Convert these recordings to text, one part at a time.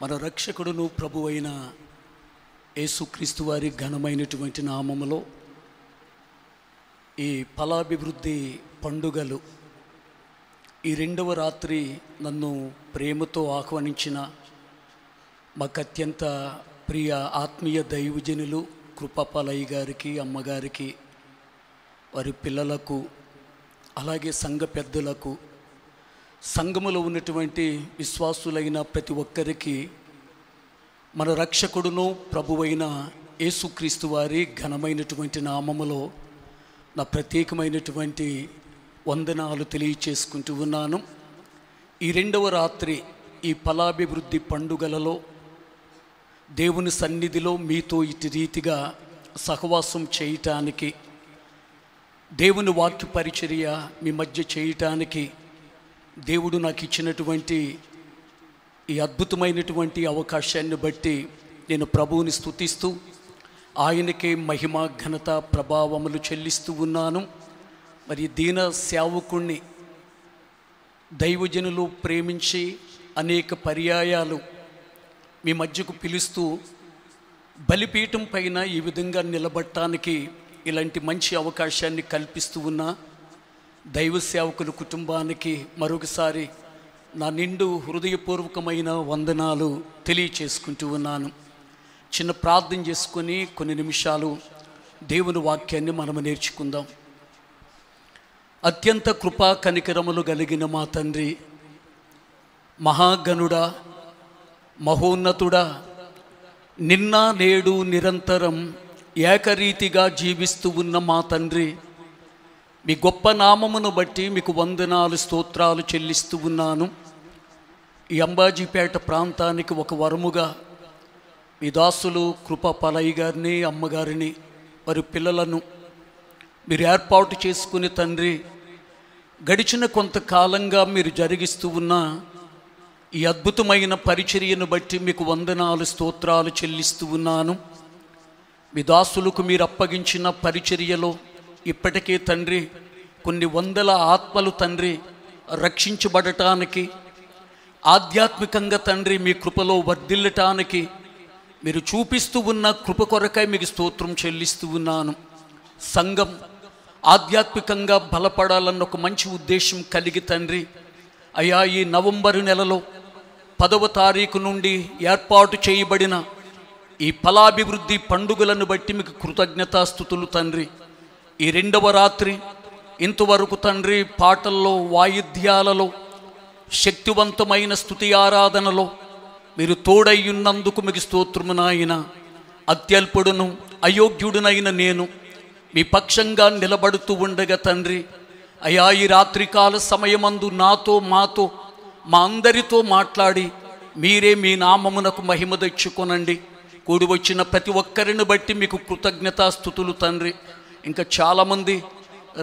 మన రక్షకుడును ప్రభువైన యేసుక్రీస్తు వారి ఘనమైనటువంటి నామములో ఈ ఫలాభివృద్ధి పండుగలు ఈ రెండవ రాత్రి నన్ను ప్రేమతో ఆహ్వానించిన మాకు అత్యంత ప్రియ ఆత్మీయ దైవజనులు కృపాపాలయ్య గారికి, అమ్మగారికి, వారి పిల్లలకు, అలాగే సంఘ పెద్దలకు, సంఘములో ఉన్నటువంటి విశ్వాసులైన ప్రతి ఒక్కరికి మన రక్షకుడును ప్రభువైన యేసుక్రీస్తు వారి ఘనమైనటువంటి నామములో నా ప్రత్యేకమైనటువంటి వందనాలు తెలియచేసుకుంటూ ఉన్నాను. ఈ రెండవ రాత్రి ఈ ఫలాభివృద్ధి పండుగలలో దేవుని సన్నిధిలో మీతో ఇటు రీతిగా సహవాసం చేయటానికి, దేవుని వాక్య పరిచర్య మీ మధ్య చేయటానికి దేవుడు నాకు ఇచ్చినటువంటి ఈ అద్భుతమైనటువంటి అవకాశాన్ని బట్టి నేను ప్రభువుని స్తుతిస్తూ ఆయనకే మహిమ, ఘనత, ప్రభావములు చెల్లిస్తూ ఉన్నాను. మరి దీన సేవకుణ్ణి దైవజనులు ప్రేమించి అనేక పర్యాయాలు మీ మధ్యకు పిలుస్తూ బలిపీఠం పైన ఈ విధంగా నిలబడటానికి ఇలాంటి మంచి అవకాశాన్ని కల్పిస్తూ ఉన్నా దైవ సేవకుల కుటుంబానికి మరొకసారి నా నిండు హృదయపూర్వకమైన వందనాలు తెలియచేసుకుంటూ ఉన్నాను. చిన్న ప్రార్థన చేసుకొని కొన్ని నిమిషాలు దేవుని వాక్యాన్ని మనము నేర్చుకుందాం. అత్యంత కృపా కనికరములు కలిగిన మా తండ్రి, మహాగణుడా, మహోన్నతుడా, నిన్న నేడు నిరంతరం ఏకరీతిగా జీవిస్తూ ఉన్న మా తండ్రి, మీ గొప్ప నామమును బట్టి మీకు వందనాలు, స్తోత్రాలు చెల్లిస్తూ ఉన్నాను. ఈ అంబాజీపేట ప్రాంతానికి ఒక వరముగా మీ దాసులు కృపాపాలయ్య గారిని, అమ్మగారిని, వారి పిల్లలను మీరు ఏర్పాటు చేసుకుని తండ్రి, గడిచిన కొంతకాలంగా మీరు జరిగిస్తూ ఉన్న ఈ అద్భుతమైన పరిచర్యను బట్టి మీకు వందనాలు, స్తోత్రాలు చెల్లిస్తూ ఉన్నాను. మీ దాసులకు మీరు అప్పగించిన పరిచర్యలో ఇప్పటికే తండ్రి కొన్ని వందల ఆత్మలు తండ్రి రక్షించబడటానికి, ఆధ్యాత్మికంగా తండ్రి మీ కృపలో వర్ధిల్లటానికి మీరు చూపిస్తూ ఉన్న కృప కొరకై మీకు స్తోత్రం చెల్లిస్తూ ఉన్నాను. సంఘం ఆధ్యాత్మికంగా బలపడాలన్న ఒక మంచి ఉద్దేశం కలిగి తండ్రి, అయ్యా ఈ నవంబరు నెలలో 10వ తారీఖు నుండి ఏర్పాటు చేయబడిన ఈ ఫలాభివృద్ధి పండుగలను బట్టి మీకు కృతజ్ఞతాస్తుతులు తండ్రి. ఈ రెండవ రాత్రి ఇంతవరకు తండ్రి పాటల్లో, వాయిద్యాలలో, శక్తివంతమైన స్తుతి ఆరాధనలో మీరు తోడయ్యున్నందుకు మీకు స్తోత్రము నాయన. అత్యల్పుడును అయోగ్యుడునైన నేను మీ పక్షంగా నిలబడుతూ ఉండగా తండ్రి, అయా ఈ రాత్రికాల సమయమందు నాతో, మాతో, మా అందరితో మాట్లాడి మీరే మీ నామమునకు మహిమ తెచ్చుకొనండి. కూడి వచ్చిన ప్రతి ఒక్కరిని బట్టి మీకు కృతజ్ఞతాస్తుతులు తండ్రి. ఇంకా చాలామంది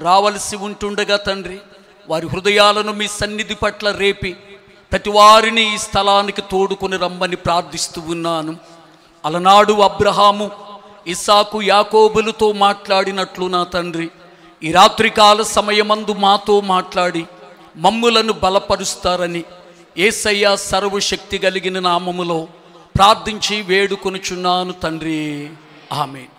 రావలసి ఉంటుండగా తండ్రి, వారి హృదయాలను మీ సన్నిధి పట్ల రేపి ప్రతి వారిని ఈ స్థలానికి తోడుకొని రమ్మని ప్రార్థిస్తూ ఉన్నాను. అలనాడు అబ్రహాము, ఇస్సాకు, యాకోబులతో మాట్లాడినట్లు నా తండ్రి, ఈ రాత్రికాల సమయమందు మాతో మాట్లాడి మమ్ములను బలపరుస్తారని యేసయ్య సర్వశక్తి కలిగిన నామములో ప్రార్థించి వేడుకొనుచున్నాను తండ్రి, ఆమేన్.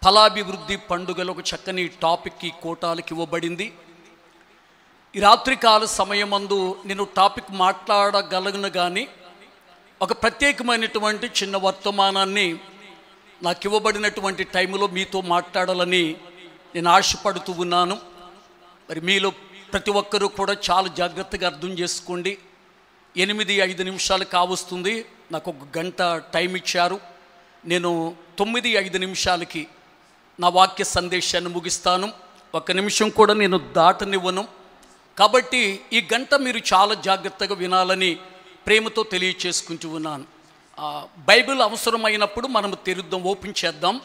ఫలాభివృద్ధి పండుగలో ఒక చక్కని టాపిక్ ఈ కోటాలకు ఇవ్వబడింది. ఈ రాత్రికాల సమయమందు నేను టాపిక్ మాట్లాడగలను, కానీ ఒక ప్రత్యేకమైనటువంటి చిన్న వర్తమానాన్ని నాకు ఇవ్వబడినటువంటి టైంలో మీతో మాట్లాడాలని నేను ఆశపడుతూ ఉన్నాను. మరి మీలో ప్రతి ఒక్కరూ కూడా చాలా జాగ్రత్తగా అర్థం చేసుకోండి. 8:05 కావస్తుంది. నాకు ఒక గంట టైం ఇచ్చారు. నేను 9:05 నా వాక్య సందేశాన్ని ముగిస్తాను. 1 నిమిషం కూడా నేను దాటనివ్వను. కాబట్టి ఈ గంట మీరు చాలా జాగ్రత్తగా వినాలని ప్రేమతో తెలియచేసుకుంటూ ఉన్నాను. బైబిల్ అవసరమైనప్పుడు మనము తెరుద్దాం, ఓపెన్ చేద్దాం.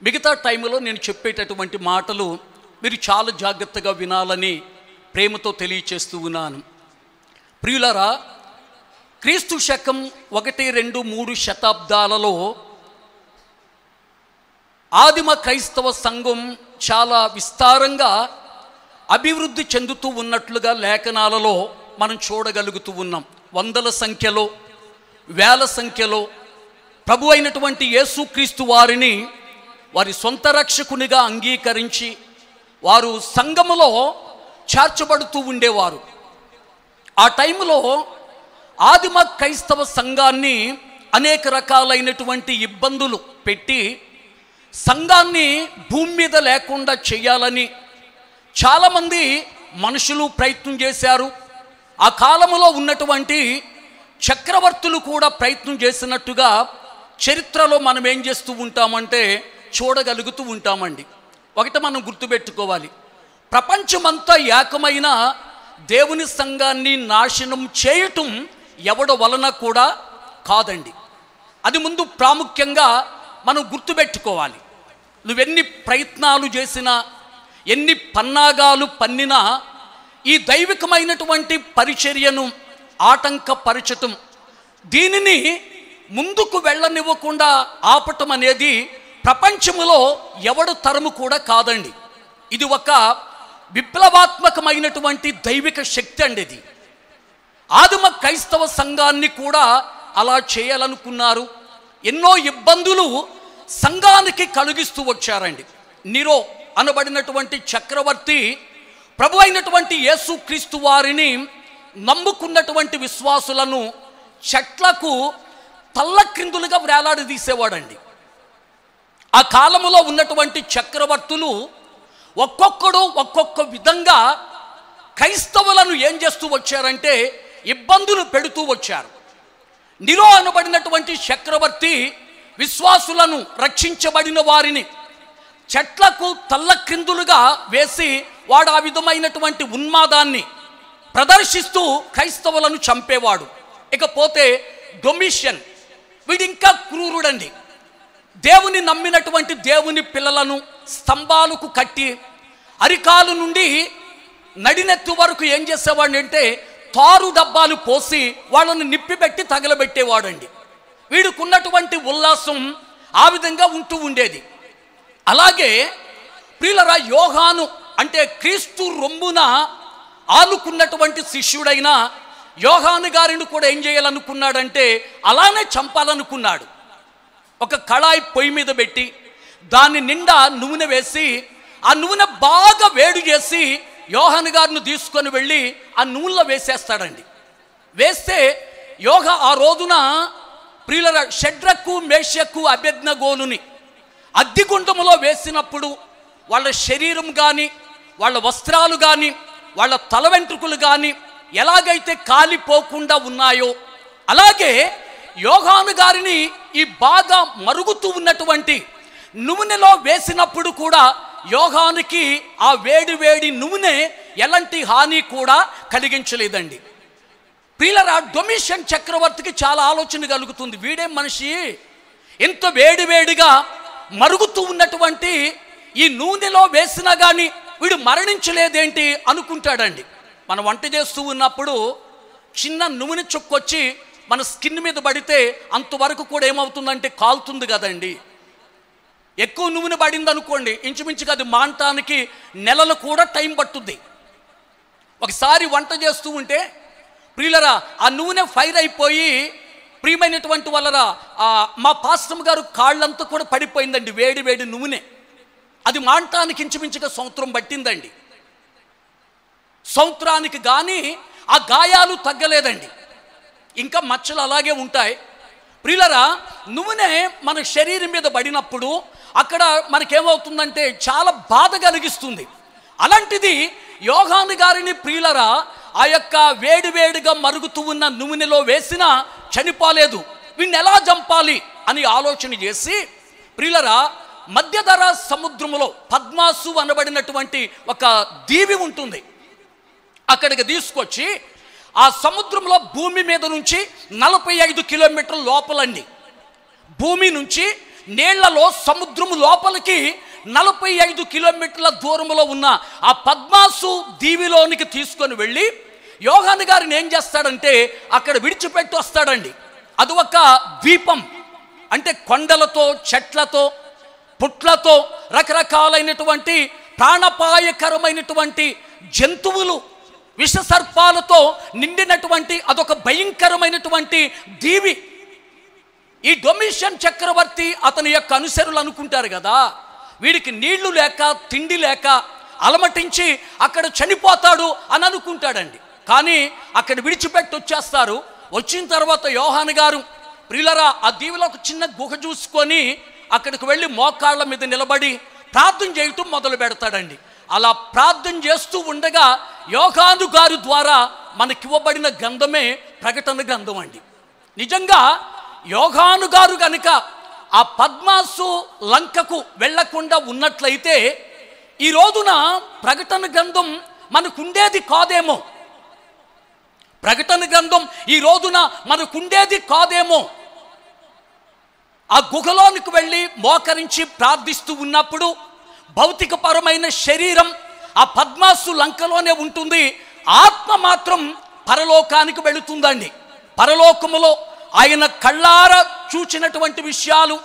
మిగతా టైంలో నేను చెప్పేటటువంటి మాటలు మీరు చాలా జాగ్రత్తగా వినాలని ప్రేమతో తెలియచేస్తూ ఉన్నాను. ప్రియులారా, క్రీస్తు శకం 1, 2, 3 శతాబ్దాలలో ఆదిమ క్రైస్తవ సంఘం చాలా విస్తారంగా అభివృద్ధి చెందుతూ ఉన్నట్లుగా లేఖనాలలో మనం చూడగలుగుతూ ఉన్నాం. వందల సంఖ్యలో వేల సంఖ్యలో ప్రభు అయినటువంటి యేసుక్రీస్తు వారిని వారి సొంత రక్షకునిగా అంగీకరించి వారు సంఘములో చేర్చబడుతూ ఉండేవారు. ఆ టైంలో ఆదిమ క్రైస్తవ సంఘాన్ని అనేక రకాలైనటువంటి ఇబ్బందులు పెట్టి సంఘాన్ని భూమి మీద లేకుండా చేయాలని చాలామంది మనుషులు ప్రయత్నం చేశారు. ఆ కాలంలో ఉన్నటువంటి చక్రవర్తులు కూడా ప్రయత్నం చేసినట్టుగా చరిత్రలో మనం ఏం చేస్తూ ఉంటామంటే చూడగలుగుతూ ఉంటామండి. ఒకటి మనం గుర్తుపెట్టుకోవాలి, ప్రపంచమంతా ఏకమైన దేవుని సంఘాన్ని నాశనం చేయటం ఎవడ వలన కూడా కాదండి. అది ముందు ప్రాముఖ్యంగా మనం గుర్తుపెట్టుకోవాలి. నువ్వెన్ని ప్రయత్నాలు చేసినా, ఎన్ని పన్నాగాలు పన్నినా ఈ దైవికమైనటువంటి పరిచర్యను ఆటంకపరచటం, దీనిని ముందుకు వెళ్ళనివ్వకుండా ఆపటం అనేది ప్రపంచములో ఎవడు తరము కూడా కాదండి. ఇది ఒక విప్లవాత్మకమైనటువంటి దైవిక శక్తి అండి. ఇది ఆదిమ క్రైస్తవ సంఘాన్ని కూడా అలా చేయాలనుకున్నారు. ఎన్నో ఇబ్బందులు సంఘానికి కలిగిస్తూ వచ్చారండి. నీరో అనబడినటువంటి చక్రవర్తి ప్రభు అయినటువంటి యేసుక్రీస్తు వారిని నమ్ముకున్నటువంటి విశ్వాసులను చెట్లకు తల్లక్రిందులుగా వేలాడదీసేవాడండి. ఆ కాలములో ఉన్నటువంటి చక్రవర్తులు ఒక్కొక్కడు ఒక్కొక్క విధంగా క్రైస్తవులను ఏం చేస్తూ వచ్చారంటే ఇబ్బందులు పెడుతూ వచ్చారు. నీరో అనబడినటువంటి చక్రవర్తి విశ్వాసులను, రక్షించబడిన వారిని చెట్లకు తల్లక్రిందులుగా వేసి వాడు ఆ విధమైనటువంటి ఉన్మాదాన్ని ప్రదర్శిస్తూ క్రైస్తవులను చంపేవాడు. ఇకపోతే డొమిషియన్, వీడు ఇంకా క్రూరుడండి. దేవుని నమ్మినటువంటి దేవుని పిల్లలను స్తంభాలకు కట్టి అరికాలు నుండి నడినెత్తు వరకు ఏం చేసేవాడు అంటే తారు డబ్బాలు పోసి వాళ్ళని నిప్పిపెట్టి తగలబెట్టేవాడండి. వీడికున్నటువంటి ఉల్లాసం ఆ విధంగా ఉంటూ ఉండేది. అలాగే ప్రియులరా, యోహాను అంటే క్రీస్తు రొమ్మున ఆనుకున్నటువంటి శిష్యుడైన యోహాను గారిని కూడా ఏం చేయాలనుకున్నాడంటే అలానే చంపాలనుకున్నాడు. ఒక కళాయి పొయ్యి మీద పెట్టి దాని నిండా నూనె వేసి ఆ నూనె బాగా వేడి చేసి యోహాను గారిని తీసుకొని వెళ్ళి ఆ నూనెలో వేసేస్తాడండి. వేస్తే ఆ రోజున ప్రియులరా షడ్రకు, మేషకు, అబేద్నెగోనుని అగ్నిగుండములో వేసినప్పుడు వాళ్ళ శరీరం కానీ, వాళ్ళ వస్త్రాలు కానీ, వాళ్ళ తల వెంట్రుకలు కానీ ఎలాగైతే కాలిపోకుండా ఉన్నాయో అలాగే యోహాను గారిని ఈ బాగా మరుగుతూ ఉన్నటువంటి నూనెలో వేసినప్పుడు కూడా యోహానుకి ఆ వేడి వేడి నూనె ఎలాంటి హాని కూడా కలిగించలేదండి. ప్రియులరా, డొమిషియన్ చక్రవర్తికి చాలా ఆలోచన కలుగుతుంది. వీడేం మనిషి, ఎంత వేడి వేడిగా మరుగుతూ ఉన్నటువంటి ఈ నూనెలో వేసినా కానీ వీడు మరణించలేదేంటి అనుకుంటాడండి. మనం వంట చేస్తూ ఉన్నప్పుడు చిన్న నూనె చుక్కొచ్చి మన స్కిన్ మీద పడితే అంతవరకు కూడా ఏమవుతుందంటే కాలుతుంది కదండి. ఎక్కువ నూనె పడింది అనుకోండి, ఇంచుమించుగా అది మాంటానికి నెలలు కూడా టైం పట్టుద్ది. ఒకసారి వంట చేస్తూ ఉంటే ప్రియులరా ఆ నూనె ఫైర్ అయిపోయి ప్రియమైనటువంటి వాళ్ళరా మా పాస్టర్ గారు కాళ్ళంతా కూడా పడిపోయిందండి. వేడి వేడి నూనె అది మాంటానికి ఇంచుమించుగా సంవత్సరం పట్టిందండి. సంవత్సరానికి కానీ ఆ గాయాలు తగ్గలేదండి, ఇంకా మచ్చలు అలాగే ఉంటాయి. ప్రియులరా, నూనె మన శరీరం మీద పడినప్పుడు అక్కడ మనకేమవుతుందంటే చాలా బాధ కలిగిస్తుంది. అలాంటిది యోహాను గారిని ప్రియులరా ఆ యొక్క వేడివేడిగా మరుగుతూ ఉన్న నూనెలో వేసినా చనిపోలేదు. వీడిని ఎలా చంపాలి అని ఆలోచన చేసి ప్రియులరా మధ్యధర సముద్రములో పద్మాసు అనబడినటువంటి ఒక దీవి ఉంటుంది, అక్కడికి తీసుకొచ్చి ఆ సముద్రంలో భూమి మీద నుంచి 45 కిలోమీటర్ల లోపలండి, భూమి నుంచి నీళ్లలో సముద్రం లోపలికి 45 కిలోమీటర్ల దూరంలో ఉన్న ఆ పద్మాసు దీవిలోనికి తీసుకొని వెళ్ళి యోహాను గారిని ఏం చేస్తాడంటే అక్కడ విడిచిపెట్టి వస్తాడండి. అది ఒక ద్వీపం, అంటే కొండలతో, చెట్లతో, పుట్లతో, రకరకాలైనటువంటి ప్రాణపాయకరమైనటువంటి జంతువులు, విషసర్పాలతో నిండినటువంటి అదొక భయంకరమైనటువంటి దీవి. ఈ డొమిషియన్ చక్రవర్తి అతని యొక్క అనుసరులు అనుకుంటారు కదా, వీడికి నీళ్లు లేక తిండి లేక అలమటించి అక్కడ చనిపోతాడు అని అనుకుంటాడండి. కానీ అక్కడ విడిచిపెట్టి వచ్చేస్తారు. వచ్చిన తర్వాత యోహాను గారు ప్రియులరా ఆ దీవిలో ఒక చిన్న గుహ చూసుకొని అక్కడికి వెళ్ళి మోకాళ్ళ మీద నిలబడి ప్రార్థన చేయటం మొదలు పెడతాడండి. అలా ప్రార్థన చేస్తూ ఉండగా యోహాను గారు ద్వారా మనకివ్వబడిన గ్రంథమే ప్రకటన గ్రంథం అండి. నిజంగా యోహాను గారు కనుక ఆ పద్మాసు లంకకు వెళ్లకుండా ఉన్నట్లయితే ఈ రోజున ప్రకటన గ్రంథం మనకుండేది కాదేమో. ప్రకటన గ్రంథం ఈ రోజున మనకుండేది కాదేమో. ఆ గుహలోనికి వెళ్ళి మోకరించి ప్రార్థిస్తూ ఉన్నప్పుడు భౌతికపరమైన శరీరం ఆ పద్మాసు లంకలోనే ఉంటుంది, ఆత్మ మాత్రం పరలోకానికి వెళుతుందండి. పరలోకములో ఆయన కళ్ళారా చూచినటువంటి విషయాలు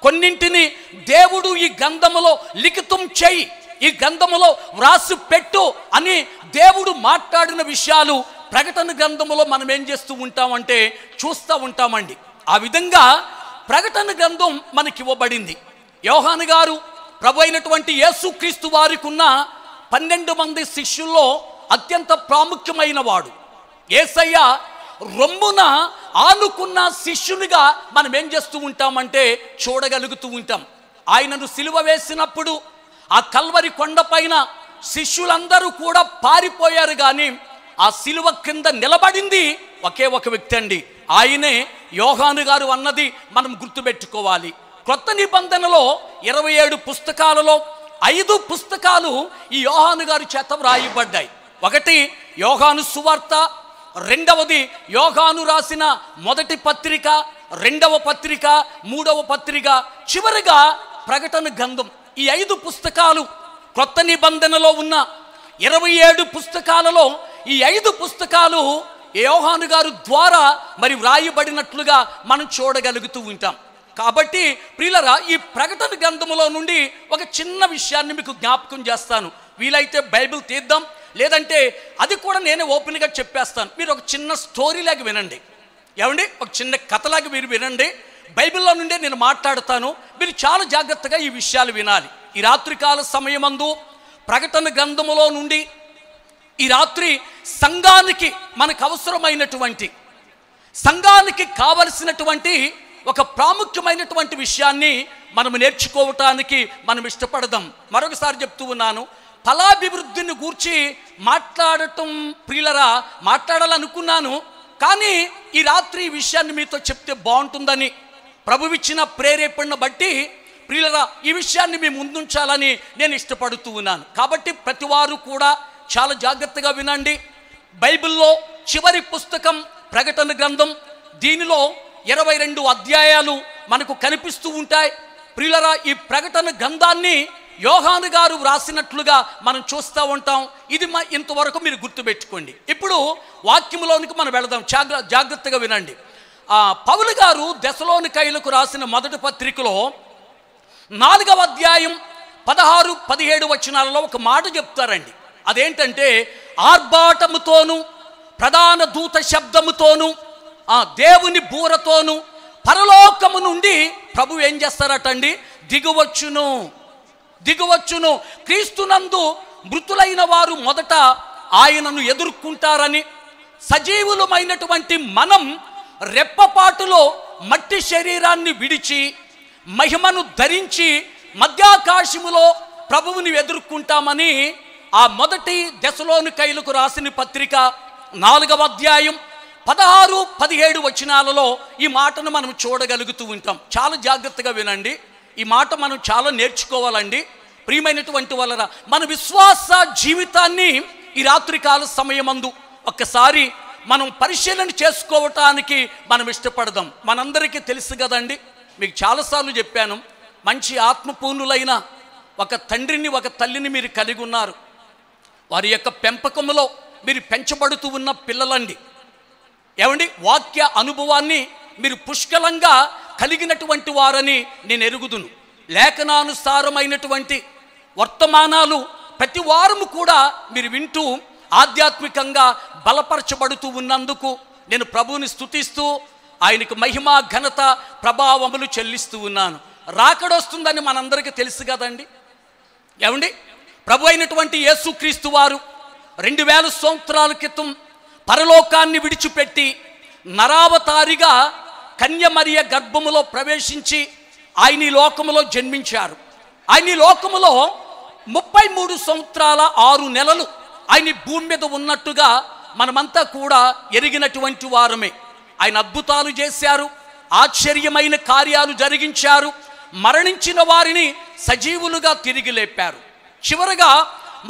కొన్నింటిని దేవుడు ఈ గ్రంథములో లిఖితం చేయి, ఈ గ్రంథములో వ్రాసి పెట్టు అని దేవుడు మాట్లాడిన విషయాలు ప్రకటన గ్రంథములో మనం ఏం చేస్తూ ఉంటామంటే చూస్తూ ఉంటామండి. ఆ విధంగా ప్రకటన గ్రంథం మనకి ఇవ్వబడింది. యోహాను గారు ప్రభు అయినటువంటి యేసుక్రీస్తు వారికి ఉన్న 12 మంది శిష్యుల్లో అత్యంత ప్రాముఖ్యమైన వాడు. యేసయ్య రొమ్మున ఆనుకున్న శిష్యునిగా మనం ఏం చేస్తూ ఉంటామంటే చూడగలుగుతూ ఉంటాం. ఆయనను సిలువ వేసినప్పుడు ఆ కల్వరి కొండపైన శిష్యులందరూ కూడా పారిపోయారు, కానీ ఆ సిలువ కింద నిలబడింది ఒకే ఒక వ్యక్తి అండి. ఆయనే యోహాను గారు అన్నది మనం గుర్తుపెట్టుకోవాలి. కొత్త నిబంధనలో 27 పుస్తకాలలో 5 పుస్తకాలు ఈ యోహాను గారి చేత వ్రాయబడ్డాయి. ఒకటి యోహాను సువార్త, రెండవది యోహాను రాసిన మొదటి పత్రిక, రెండవ పత్రిక, మూడవ పత్రిక, చివరిగా ప్రకటన గ్రంథం. ఈ 5 పుస్తకాలు కొత్త నిబంధనలో ఉన్న 27 పుస్తకాలలో ఈ 5 పుస్తకాలు యోహాను గారు ద్వారా మరి వ్రాయబడినట్లుగా మనం చూడగలుగుతూ ఉంటాం. కాబట్టి ప్రియులరా, ఈ ప్రకటన గ్రంథములో నుండి ఒక చిన్న విషయాన్ని మీకు జ్ఞాపకం చేస్తాను. వీలైతే బైబిల్ తీద్దాం, లేదంటే అది కూడా నేనే ఓపెన్గా చెప్పేస్తాను. మీరు ఒక చిన్న స్టోరీలాగా వినండి. ఏమండి, ఒక చిన్న కథలాగా మీరు వినండి. బైబిల్లో నుండే నేను మాట్లాడతాను, మీరు చాలా జాగ్రత్తగా ఈ విషయాలు వినాలి. ఈ రాత్రికాల సమయమందు ప్రకటన గ్రంథములో నుండి ఈ రాత్రి సంఘానికి మనకు అవసరమైనటువంటి, సంఘానికి కావలసినటువంటి ఒక ప్రాముఖ్యమైనటువంటి విషయాన్ని మనం నేర్చుకోవటానికి మనం ఇష్టపడదాం. మరొకసారి చెప్తూ ఉన్నాను, ఫలాభివృద్ధిని గూర్చి మాట్లాడటం ప్రియులరా మాట్లాడాలనుకున్నాను, కానీ ఈ రాత్రి ఈ విషయాన్ని మీతో చెప్తే బాగుంటుందని ప్రభువిచ్చిన ప్రేరేపణను బట్టి ప్రియులరా ఈ విషయాన్ని మీ ముందుంచాలని నేను ఇష్టపడుతూ ఉన్నాను. కాబట్టి ప్రతివారు కూడా చాలా జాగ్రత్తగా వినండి. బైబిల్లో చివరి పుస్తకం ప్రకటన గ్రంథం. దీనిలో 22 అధ్యాయాలు మనకు కనిపిస్తూ ఉంటాయి. ప్రియులరా, ఈ ప్రకటన గ్రంథాన్ని యోహాను గారు వ్రాసినట్లుగా మనం చూస్తూ ఉంటాం. ఇది ఇంతవరకు మీరు గుర్తుపెట్టుకోండి. ఇప్పుడు వాక్యములోనికి మనం వెళదాం. జాగ్రత్తగా వినండి. పౌలు గారు దెసలోనికైలకు రాసిన మొదటి పత్రికలో 4వ అధ్యాయం 16-17 వచనాలలో ఒక మాట చెప్తారండి. అదేంటంటే, ఆర్భాటముతోను ప్రధాన దూత శబ్దముతోను దేవుని బూరతోను పరలోకము నుండి ప్రభు ఏం చేస్తారటండి, దిగువచ్చును. క్రీస్తునందు మృతులైన వారు మొదట ఆయనను ఎదుర్కొంటారని, సజీవులమైనటువంటి మనం రెప్పపాటులో మట్టి శరీరాన్ని విడిచి మహిమను ధరించి మధ్యాకాశములో ప్రభువుని ఎదుర్కొంటామని ఆ మొదటి దెసలోనికైలకు రాసిన పత్రిక 4వ అధ్యాయం 16-17 వచనాలలో ఈ మాటను మనం చూడగలుగుతూ ఉంటాం. చాలా జాగ్రత్తగా వినండి. ఈ మాట మనం చాలా నేర్చుకోవాలండి. ప్రియమైనటువంటి వాళ్ళ మన విశ్వాస జీవితాన్ని ఈ రాత్రికాల సమయమందు ఒక్కసారి మనం పరిశీలన చేసుకోవటానికి మనం ఇష్టపడదాం. మనందరికీ తెలుసు కదండి, మీకు చాలాసార్లు చెప్పాను, మంచి ఆత్మపూర్ణులైన ఒక తండ్రిని ఒక తల్లిని మీరు కలిగి ఉన్నారు. వారి యొక్క పెంపకములో మీరు పెంచబడుతూ ఉన్న పిల్లలండి. ఏమండి, వాక్య అనుభవాన్ని మీరు పుష్కలంగా కలిగినటువంటి వారని నేను ఎరుగుదును. లేఖనానుసారమైనటువంటి వర్తమానాలు ప్రతి వారము కూడా మీరు వింటూ ఆధ్యాత్మికంగా బలపరచబడుతూ ఉన్నందుకు నేను ప్రభువుని స్తుతిస్తూ ఆయనకు మహిమ ఘనత ప్రభావములు చెల్లిస్తూ ఉన్నాను. రాకడొస్తుందని మనందరికీ తెలుసు కదండి. ఏమండి, ప్రభు అయినటువంటి యేసుక్రీస్తు వారు 2000 సంవత్సరాల క్రితం పరలోకాన్ని విడిచిపెట్టి నరావతారిగా కన్యమరియ గర్భములో ప్రవేశించి ఆయన ఈ లోకములో జన్మించారు. ఆయన ఈ లోకములో 33 సంవత్సరాల 6 నెలలు ఆయన భూమి మీద ఉన్నట్టుగా మనమంతా కూడా ఎరిగినటువంటి వారమే. ఆయన అద్భుతాలు చేశారు, ఆశ్చర్యమైన కార్యాలు జరిగించారు, మరణించిన వారిని సజీవులుగా తిరిగి లేపారు. చివరగా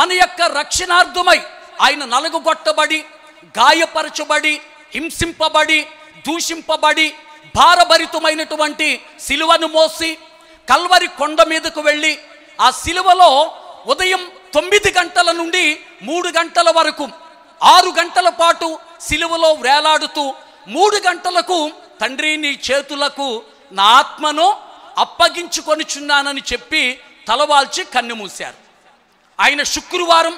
మన యొక్క రక్షణార్థమై ఆయన నలుగుగొట్టబడి, గాయపరచబడి, హింసింపబడి, దూషింపబడి, భారభరితమైనటువంటి సిలువను మోసి కల్వరి కొండ మీదకు వెళ్ళి ఆ సిలువలో ఉదయం 9 గంటల నుండి 3 గంటల వరకు 6 గంటల పాటు సిలువలో వేలాడుతూ 3 గంటలకు తండ్రి నీ చేతులకు నా ఆత్మను అప్పగించుకొనిచున్నానని చెప్పి తలవాల్చి కన్నుమూశారు. ఆయన శుక్రవారం,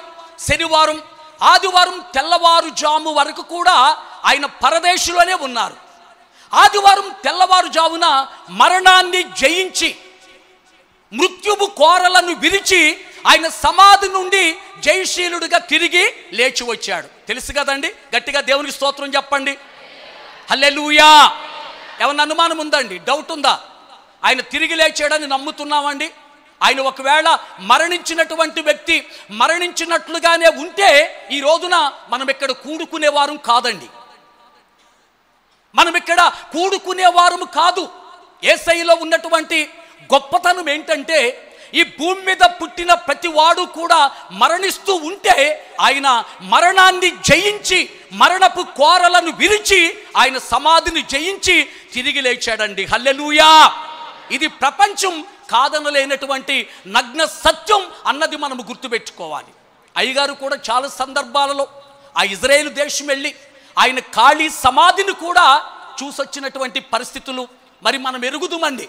శనివారం, ఆదివారం తెల్లవారుజాము వరకు కూడా ఆయన పరదేశంలోనే ఉన్నారు. ఆదివారం తెల్లవారుజామున మరణాన్ని జయించి మృత్యువు కోరలను విరిచి ఆయన సమాధి నుండి జయశీలుడిగా తిరిగి లేచి వచ్చాడు. తెలుసు కదండి. గట్టిగా దేవునికి స్తోత్రం చెప్పండి. హల్లెలూయా. ఏమన్నా అనుమానం ఉందండి? డౌట్ ఉందా? ఆయన తిరిగి లేచాడని నమ్ముతున్నామండి. ఆయన ఒకవేళ మరణించినటువంటి వ్యక్తి మరణించినట్లుగానే ఉంటే ఈ రోజున మనం ఇక్కడ కూడుకునేవారం కాదండి. మనం ఇక్కడ కూడుకునేవారము కాదు. యేసయ్యలో ఉన్నటువంటి గొప్పతనం ఏంటంటే ఈ భూమి మీద పుట్టిన ప్రతి వాడు కూడా మరణిస్తూ ఉంటే ఆయన మరణాన్ని జయించి మరణపు కోరలను విరిచి ఆయన సమాధిని జయించి తిరిగి లేచాడండి. హల్లెలూయా. ఇది ప్రపంచం కాదనలేనటువంటి నగ్న సత్యం అన్నది మనము గుర్తుపెట్టుకోవాలి. అయ్యగారు కూడా చాలా సందర్భాలలో ఆ ఇజ్రాయేలు దేశం వెళ్ళి ఆయన ఖాళీ సమాధిని కూడా చూసొచ్చినటువంటి పరిస్థితులు మరి మనం ఎరుగుదుమండి.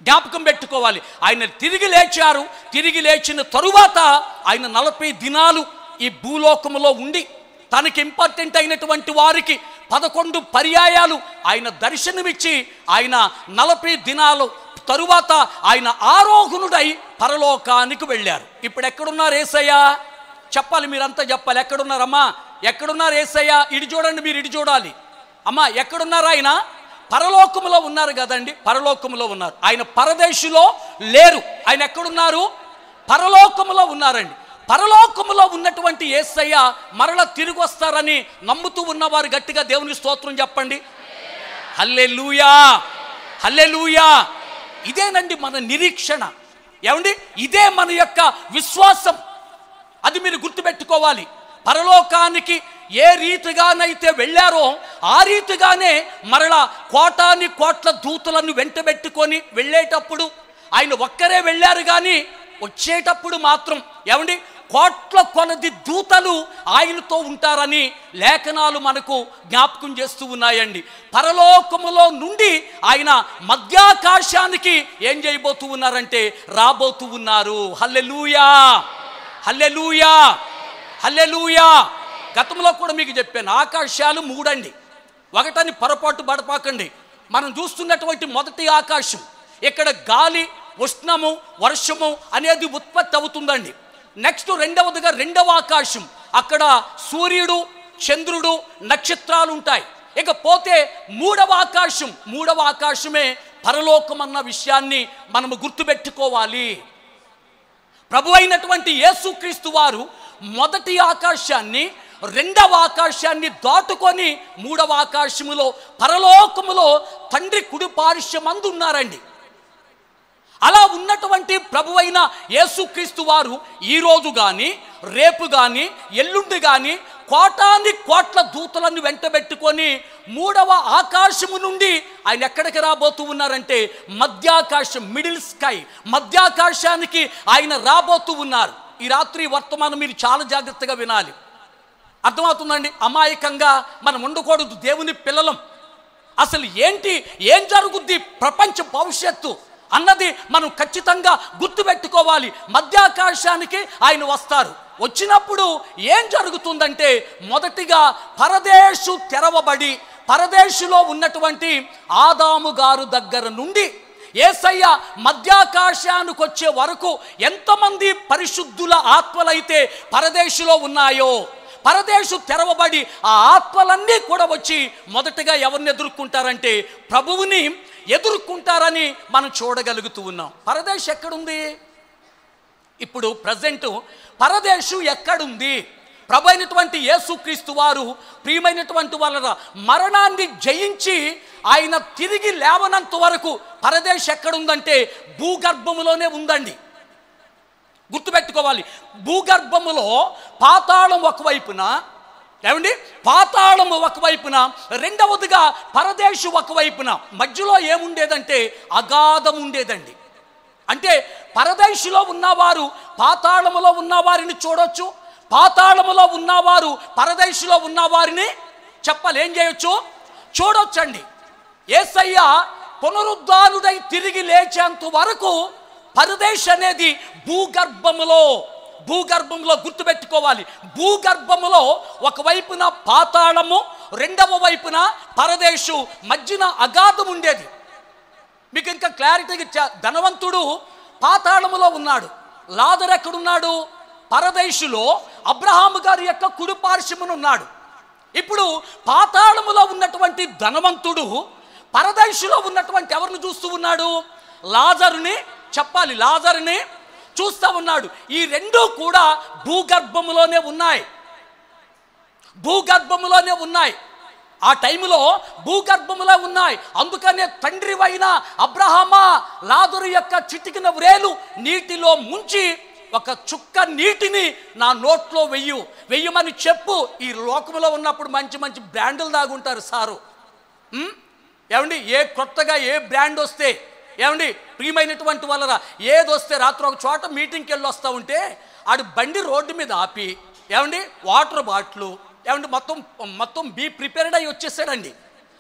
జ్ఞాపకం పెట్టుకోవాలి. ఆయన తిరిగి లేచారు. తిరిగి లేచిన తరువాత ఆయన 40 దినాలు ఈ భూలోకములో ఉండి తనకి ఇంపార్టెంట్ అయినటువంటి వారికి 11 పర్యాయాలు ఆయన దర్శనమిచ్చి ఆయన 40 దినాలు తరువాత ఆయన ఆరోహణుడై పరలోకానికి వెళ్ళారు. ఇప్పుడు ఎక్కడున్నారు యేసయ్య? చెప్పాలి, మీరంతా చెప్పాలి. ఎక్కడున్నారమ్మా? ఎక్కడున్నారు యేసయ్య? ఇడి చూడండి, మీరు ఇడి చూడాలి. అమ్మా ఎక్కడున్నారు? ఆయన పరలోకములో ఉన్నారు కదండి. పరలోకములో ఉన్నారు. ఆయన పరదేశులో లేరు. ఆయన ఎక్కడున్నారు? పరలోకములో ఉన్నారండి. పరలోకములో ఉన్నటువంటి యేసయ్య మరల తిరిగి వస్తారని నమ్ముతూ ఉన్నవారు గట్టిగా దేవుని స్తోత్రం చెప్పండి. హల్లెలూయా, హల్లెలూయా. ఇదేనండి మన నిరీక్షణ. ఏమండి, ఇదే మన యొక్క విశ్వాసం. అది మీరు గుర్తుపెట్టుకోవాలి. పరలోకానికి ఏ రీతిగానైతే వెళ్ళారో ఆ రీతిగానే మరలా కోటాని కోట్ల దూతలను వెంటబెట్టుకొని వెళ్ళేటప్పుడు ఆయన ఒక్కరే వెళ్ళారు. కానీ వచ్చేటప్పుడు మాత్రం ఏమండి కోట్ల కొలది దూతలు ఆయనతో ఉంటారని లేఖనాలు మనకు జ్ఞాపకం చేస్తూ ఉన్నాయండి. పరలోకములో నుండి ఆయన మధ్యాకాశానికి ఏం చేయబోతూ ఉన్నారంటే రాబోతూ ఉన్నారు. హల్లెలూయా, హల్లెలూయా, హల్లెలూయా. గతంలో కూడా మీకు చెప్పాను, ఆకాశాలు 3 అండి. ఒకటని పొరపాటు పడపాకండి. మనం చూస్తున్నటువంటి మొదటి ఆకాశం, ఇక్కడ గాలి, ఉష్ణము, వర్షము అనేది ఉత్పత్తి అవుతుందండి. నెక్స్ట్ రెండవదిగా రెండవ ఆకాశం, అక్కడ సూర్యుడు, చంద్రుడు, నక్షత్రాలు ఉంటాయి. ఇకపోతే మూడవ ఆకాశమే పరలోకం అన్న విషయాన్ని మనము గుర్తుపెట్టుకోవాలి. ప్రభు అయినటువంటి యేసుక్రీస్తు వారు మొదటి ఆకాశాన్ని, రెండవ ఆకాశాన్ని దాటుకొని మూడవ ఆకాశములో పరలోకములో తండ్రి కుడి పార్శ్వమందు ఉన్నారండి. అలా ఉన్నటువంటి ప్రభువైన యేసుక్రీస్తు వారు ఈరోజు కానీ, రేపు కానీ, ఎల్లుండి కానీ కోటాని కోట్ల దూతలను వెంటబెట్టుకొని మూడవ ఆకాశము నుండి ఆయన ఎక్కడికి రాబోతూ ఉన్నారంటే మధ్యాకాశం, మిడిల్ స్కై, మధ్యాకాశానికి ఆయన రాబోతూ ఉన్నారు. ఈ రాత్రి వర్తమానం మీరు చాలా జాగ్రత్తగా వినాలి. అర్థమవుతుందండి? అమాయకంగా మనం ఉండకూడదు. దేవుని పిల్లలం. అసలు ఏం జరుగుద్ది ప్రపంచ భవిష్యత్తు అన్నది మనం ఖచ్చితంగా గుర్తుపెట్టుకోవాలి. మధ్యాకాశానికి ఆయన వస్తారు. వచ్చినప్పుడు ఏం జరుగుతుందంటే మొదటిగా పరదేశు తెరవబడి పరదేశులో ఉన్నటువంటి ఆదాము గారు దగ్గర నుండి యేసయ్య మధ్యాకాశానికి వచ్చే వరకు ఎంతమంది పరిశుద్ధుల ఆత్మలైతే పరదేశులో ఉన్నాయో, పరదేశు తెరవబడి ఆ ఆత్మలన్నీ కూడా వచ్చి మొదటగా ఎవరిని ఎదుర్కొంటారంటే ప్రభువుని ఎదుర్కొంటారని మనం చూడగలుగుతూ ఉన్నాం. పరదేశు ఎక్కడుంది? ఇప్పుడు ప్రజెంట్ పరదేశు ఎక్కడుంది? ప్రభు అయినటువంటి యేసుక్రీస్తు వారు ప్రియమైనటువంటి వాళ్ళ మరణాన్ని జయించి ఆయన తిరిగి లేవనంత వరకు పరదేశు ఎక్కడుందంటే భూగర్భములోనే ఉందండి. గుర్తుపెట్టుకోవాలి, భూగర్భములో పాతాళం ఒకవైపున, ఏమండి, పాతాళం ఒకవైపున, రెండవదిగా పరదేశు ఒకవైపున, మధ్యలో ఏముండేదంటే అగాధం ఉండేదండి. అంటే పరదేశులో ఉన్నవారు పాతాళములో ఉన్నవారిని చూడొచ్చు, పాతాళములో ఉన్నవారు పరదేశులో ఉన్నవారిని చెప్పాలి ఏం చేయొచ్చు, చూడొచ్చండి. యేసయ్య పునరుద్ధానుడై తిరిగి లేచేంత వరకు పరదేశ్ అనేది భూగర్భములో గుర్తుపెట్టుకోవాలి. భూగర్భములో ఒకవైపున పాతాళము, రెండవ వైపున పరదేశు, మధ్యన అగాధం ఉండేది. మీకు ఇంకా క్లారిటీగా ధనవంతుడు పాతాళములో ఉన్నాడు, లాజరు ఎక్కడున్నాడు? పరదేశులో అబ్రహాము గారి యొక్క కుడి పార్శ్వమున ఉన్నాడు. ఇప్పుడు పాతాళములో ఉన్నటువంటి ధనవంతుడు పరదేశులో ఉన్నటువంటి ఎవరిని చూస్తూ ఉన్నాడు? లాజరుని చెప్పాలి, లాజరుని చూస్తూ ఉన్నాడు. ఈ రెండూ కూడా భూగర్భములోనే ఉన్నాయి. ఆ టైంలో భూగర్భములో ఉన్నాయి. అందుకనే తండ్రివైన అబ్రహామా, లాజరు యొక్క చిటికిన వ్రేలు నీటిలో ముంచి ఒక చుక్క నీటిని నా నోట్లో వెయ్యమని చెప్పు. ఈ లోకంలో ఉన్నప్పుడు మంచి మంచి బ్రాండ్లు దాగుంటారు సారు. ఏమండి, కొత్తగా ఏ బ్రాండ్ వస్తే, ఏమండి ప్రియమైనటువంటి వాళ్ళరా, ఏది వస్తే రాత్రి ఒక చోట మీటింగ్కి వెళ్ళి వస్తూ ఉంటే ఆడు బండి రోడ్డు మీద ఆపి, ఏమండి వాటర్ బాటిల్, ఏమండి మొత్తం బీ ప్రిపేర్డ్ అయ్యి వచ్చేసాడండి.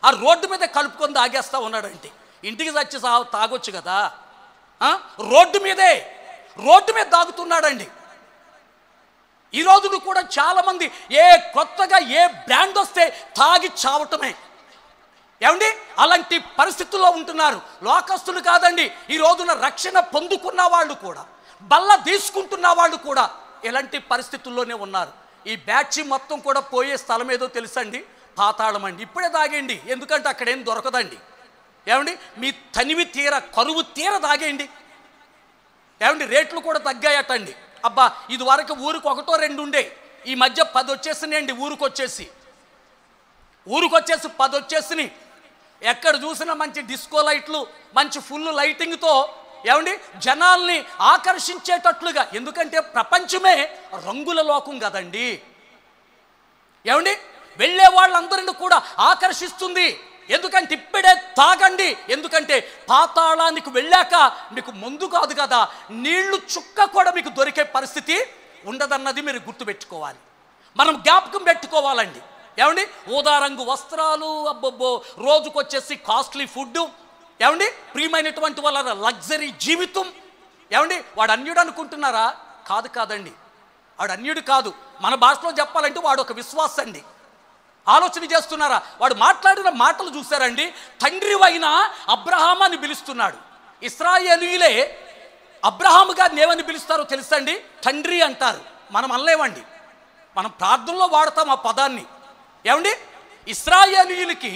ఆ రోడ్డు మీద కలుపుకొని తాగేస్తూ ఉన్నాడంటే ఇంటికి వచ్చి తాగొచ్చు కదా. రోడ్డు మీద తాగుతున్నాడండి. ఈ రోజును కూడా చాలామంది కొత్తగా ఏ బ్రాండ్ వస్తే తాగి చావటమే. ఏమండి అలాంటి పరిస్థితుల్లో ఉంటున్నారు. లోకస్తులు కాదండి, ఈ రోజున రక్షణ పొందుకున్న వాళ్ళు కూడా, బల్ల తీసుకుంటున్న వాళ్ళు కూడా ఇలాంటి పరిస్థితుల్లోనే ఉన్నారు. ఈ బ్యాచ్ మొత్తం కూడా పోయే స్థలం ఏదో తెలుసండి, పాతాళం అండి. ఇప్పుడే తాగేయండి, ఎందుకంటే అక్కడేం దొరకదండి. ఏమండి మీ తనివి తీర, కరువు తీర తాగేయండి. ఏమండి రేట్లు కూడా తగ్గాయటండి. అబ్బా ఇది వరకు ఊరికి 1-2 ఉండే, ఈ మధ్య 10 వచ్చేసినాయండి. ఊరికొచ్చేసి 10 వచ్చేసినాయి. ఎక్కడ చూసినా మంచి డిస్కో లైట్లు, మంచి ఫుల్ లైటింగ్తో, ఏమండి జనాల్ని ఆకర్షించేటట్లుగా. ఎందుకంటే ప్రపంచమే రంగుల లోకం కదండి. ఏమండి వెళ్ళే వాళ్ళందరినీ కూడా ఆకర్షిస్తుంది. ఎందుకంటే ఇప్పుడే తాగండి, ఎందుకంటే పాతాళానికి వెళ్ళాక మీకు మందు కాదు కదా, నీళ్లు చుక్క కూడా మీకు దొరికే పరిస్థితి ఉండదన్నది మీరు గుర్తుపెట్టుకోవాలి. మనం జ్ఞాపకం పెట్టుకోవాలండి. ఏమండి ఊదారంగు వస్త్రాలు, అబ్బబ్బో రోజుకొచ్చేసి కాస్ట్లీ ఫుడ్, ఏమండి ప్రియమైనటువంటి వాళ్ళ లగ్జరీ జీవితం. ఏమండి వాడు అన్యుడు అనుకుంటున్నారా? కాదండి, వాడు అన్యుడు కాదు. మన భాషలో చెప్పాలంటే వాడు ఒక విశ్వాసం అండి. ఆలోచన చేస్తున్నారా? వాడు మాట్లాడిన మాటలు చూసారండి. తండ్రివైన అబ్రహాము అని పిలుస్తున్నాడు. ఇశ్రాయేలీయులే అబ్రహాము గారిని ఏమని పిలుస్తారో తెలుసండి? తండ్రి అంటారు. మనం అనలేమండి, మనం ప్రార్థనలో వాడతాం ఆ పదాన్ని. ఏమండి ఇశ్రాయేలీయులకి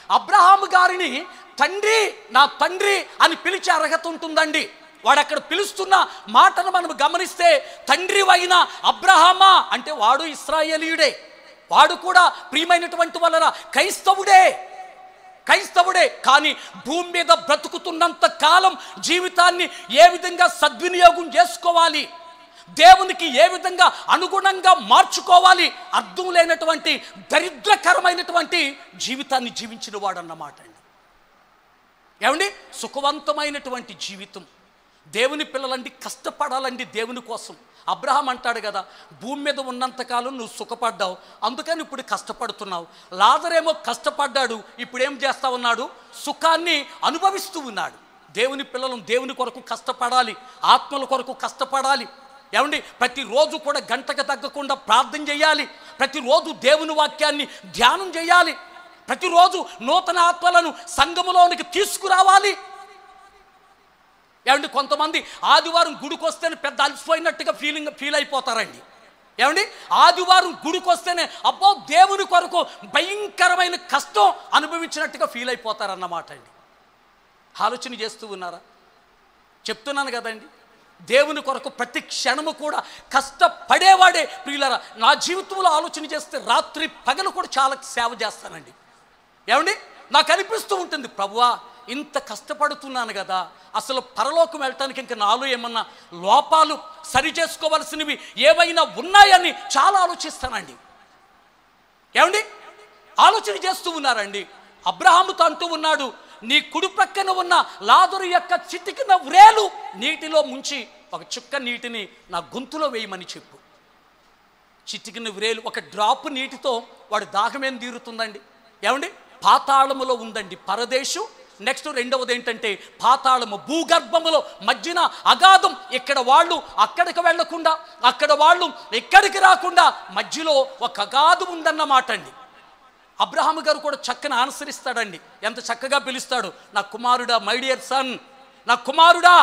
అబ్రహాము గారిని తండ్రి, నా తండ్రి అని పిలిచే అర్హత ఉంటుందండి. వాడు అక్కడ పిలుస్తున్న మాటను మనం గమనిస్తే తండ్రివైన అబ్రహామా అంటే వాడు ఇశ్రాయేలీయుడే, వాడు కూడా ప్రియమైనటువంటి వాళ్ళ క్రైస్తవుడే. కానీ భూమి మీద బ్రతుకుతున్నంత కాలం జీవితాన్ని ఏ విధంగా సద్వినియోగం చేసుకోవాలి, దేవునికి ఏ విధంగా అనుగుణంగా మార్చుకోవాలి, అర్థం లేనటువంటి దరిద్రకరమైనటువంటి జీవితాన్ని జీవించిన వాడు అన్నమాట అండి. ఏమండి సుఖవంతమైనటువంటి జీవితం, దేవుని పిల్లలండి కష్టపడాలండి దేవుని కోసం. అబ్రహాం అంటాడు కదా, భూమి మీద ఉన్నంతకాలం నువ్వు సుఖపడ్డావు, అందుకని ఇప్పుడు కష్టపడుతున్నావు. లాజరేమో కష్టపడ్డాడు, ఇప్పుడు ఏం చేస్తా ఉన్నాడు? సుఖాన్ని అనుభవిస్తూ ఉన్నాడు. దేవుని పిల్లలు దేవుని కొరకు కష్టపడాలి, ఆత్మల కొరకు కష్టపడాలి. ఏమండి ప్రతిరోజు కూడా గంటకు తగ్గకుండా ప్రార్థన చేయాలి, ప్రతిరోజు దేవుని వాక్యాన్ని ధ్యానం చేయాలి. ప్రతిరోజు నూతన ఆత్మలను సంఘములోనికి తీసుకురావాలి. ఏమండి, కొంతమంది ఆదివారం గుడికి వస్తేనే పెద్ద అలసిపోయినట్టుగా ఫీల్ అయిపోతారండి. ఏమండి, ఆదివారం గుడికి వస్తేనే అబ్బో దేవుని కొరకు భయంకరమైన కష్టం అనుభవించినట్టుగా ఫీల్ అయిపోతారన్నమాట అండి. ఆలోచన చేస్తూ ఉన్నారా? చెప్తున్నాను కదండి, దేవుని కొరకు ప్రతి క్షణము కూడా కష్టపడేవాడే ప్రియులారా. నా జీవితంలో ఆలోచన చేస్తే రాత్రి పగలు కూడా చాలా సేవ చేస్తానండి. ఏమండి, నాకు అనిపిస్తూ ఉంటుంది, ప్రభువా ఇంత కష్టపడుతున్నాను కదా, అసలు పరలోకం వెళ్ళటానికి ఇంకా నాలో ఏమన్నా లోపాలు సరి చేసుకోవలసినవి ఏవైనా ఉన్నాయని చాలా ఆలోచిస్తానండి. ఏమండి, ఆలోచన చేస్తూ ఉన్నారండి. అబ్రహాముతో అంటూ ఉన్నాడు, నీ కుడి ప్రక్కన ఉన్న లాజరు యొక్క చిటికిన వ్రేలు నీటిలో ముంచి ఒక చుక్క నీటిని నా గొంతులో వేయమని చెప్పు. చిటికిన వ్రేలు, ఒక డ్రాప్ నీటితో వాడు దాహమేం తీరుతుందండి? ఏమండి, పాతాళములో ఉందండి పరదేశు. నెక్స్ట్ రెండవది ఏంటంటే పాతాళము, భూగర్భములో మధ్యన అగాధం. ఇక్కడ వాళ్ళు అక్కడికి వెళ్లకుండా, అక్కడ వాళ్ళు ఇక్కడికి రాకుండా మధ్యలో ఒక అగాధం ఉందన్నమాట అండి. అబ్రహాము గారు కూడా చక్కని ఆన్సర్ ఇస్తాడండి. ఎంత చక్కగా పిలుస్తాడు, నా కుమారుడా, మై డియర్ సన్, నా కుమారుడా,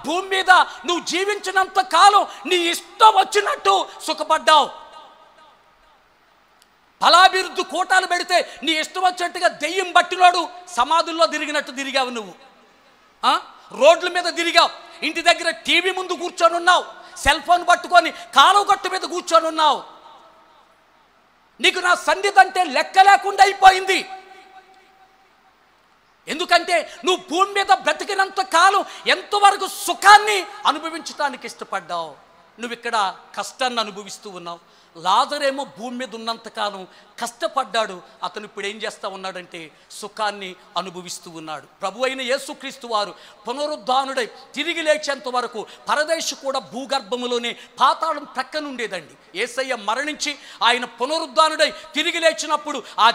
భూమి మీద నువ్వు జీవించినంత కాలం నీ ఇష్టం వచ్చినట్టు సుఖపడ్డావు. ఫలాభివృద్ధి కోటాలు పెడితే నీ ఇష్టం వచ్చినట్టుగా దెయ్యం బట్టినోడు సమాధుల్లో తిరిగినట్టు తిరిగావు నువ్వు. రోడ్ల మీద తిరిగావు, ఇంటి దగ్గర టీవీ ముందు కూర్చొని ఉన్నావు, సెల్ ఫోన్ పట్టుకొని కాలువ గట్టు మీద కూర్చొని ఉన్నావు. నీకు నా సన్నిధి అంటే లెక్క లేకుండా అయిపోయింది. ఎందుకంటే నువ్వు భూమి మీద బ్రతికినంత కాలం ఎంతవరకు సుఖాన్ని అనుభవించడానికి ఇష్టపడ్డావు. నువ్వు ఇక్కడ కష్టాన్ని అనుభవిస్తూ ఉన్నావు. లాజరేమో భూమి మీద ఉన్నంతకాలం కష్టపడ్డాడు. అతను ఇప్పుడు ఏం చేస్తూ ఉన్నాడంటే సుఖాన్ని అనుభవిస్తూ ఉన్నాడు. ప్రభు అయిన యేసుక్రీస్తు వారు పునరుద్ధానుడై తిరిగి లేచేంత వరకు పరదేశు కూడా భూగర్భములోనే పాతాళం ప్రక్కనుండేదండి. యేసయ్య మరణించి ఆయన పునరుద్ధానుడై తిరిగి లేచినప్పుడు ఆ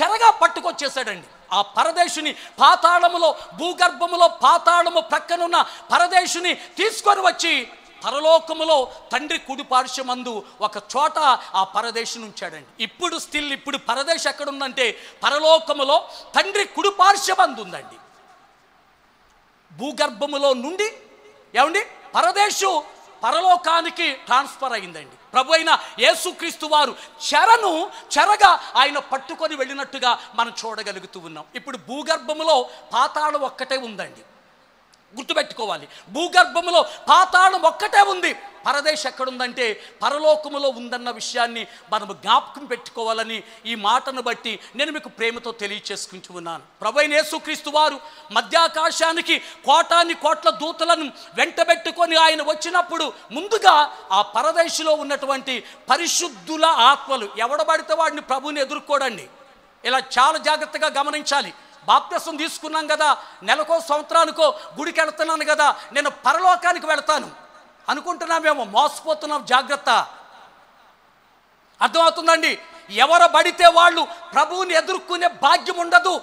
చెరగా పట్టుకొచ్చేసాడండి. ఆ పరదేశుని పాతాళములో, భూగర్భములో పాతాళము ప్రక్కనున్న పరదేశుని తీసుకొని వచ్చి పరలోకములో తండ్రి కుడి పార్శ్వమందు ఒక చోట ఆ పరదేశుని ఉంచాడండి. ఇప్పుడు పరదేశం ఎక్కడుందంటే పరలోకములో తండ్రి కుడి పార్శ్వమందు ఉందండి. భూగర్భములో నుండి ఏమండి పరదేశు పరలోకానికి ట్రాన్స్ఫర్ అయిందండి. ప్రభు అయిన యేసుక్రీస్తు వారు చెరగా ఆయన పట్టుకొని వెళ్ళినట్టుగా మనం చూడగలుగుతూ ఉన్నాం. ఇప్పుడు భూగర్భములో పాతాళం ఒక్కటే ఉందండి, గుర్తుపెట్టుకోవాలి. భూగర్భములో పాతాళం ఒక్కటే ఉంది. పరదేశం ఎక్కడుందంటే పరలోకములో ఉందన్న విషయాన్ని మనము జ్ఞాపకం పెట్టుకోవాలని ఈ మాటను బట్టి నేను మీకు ప్రేమతో తెలియచేసుకుంటూ ఉన్నాను. ప్రభువైన యేసుక్రీస్తు వారు మధ్యాకాశానికి కోట్ల దూతలను వెంటబెట్టుకొని ఆయన వచ్చినప్పుడు ముందుగా ఆ పరదేశంలో ఉన్నటువంటి పరిశుద్ధుల ఆత్మలు, ఎవడబడితే వాడిని ప్రభువుని ఎదుర్కోడండి. ఇలా చాలా జాగ్రత్తగా గమనించాలి. బాప్తిసం తీసుకున్నాం కదా, నెలకో సంవత్సరానికో గుడికి వెళ్తున్నాను కదా, నేను పరలోకానికి వెళ్తాను అనుకుంటున్నామేమో, మోసపోతున్నాం. జాగ్రత్త. అర్థమవుతుందండి? ఎవరు పడితే వాళ్ళు ప్రభువుని ఎదుర్కొనే భాగ్యం ఉండదు.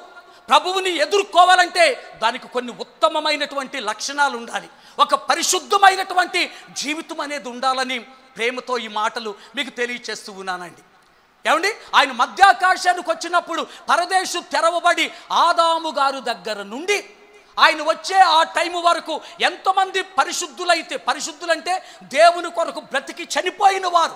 ప్రభువుని ఎదుర్కోవాలంటే దానికి కొన్ని ఉత్తమమైనటువంటి లక్షణాలు ఉండాలి. ఒక పరిశుద్ధమైనటువంటి జీవితం అనేది ఉండాలని ప్రేమతో ఈ మాటలు మీకు తెలియచేస్తూ ఉన్నానండి. ఏమండి, ఆయన మధ్యాకాశానికి వచ్చినప్పుడు పరదేశు తెరవబడి ఆదాము గారు దగ్గర నుండి ఆయన వచ్చే ఆ టైం వరకు ఎంతమంది పరిశుద్ధులంటే దేవుని కొరకు బ్రతికి చనిపోయిన వారు,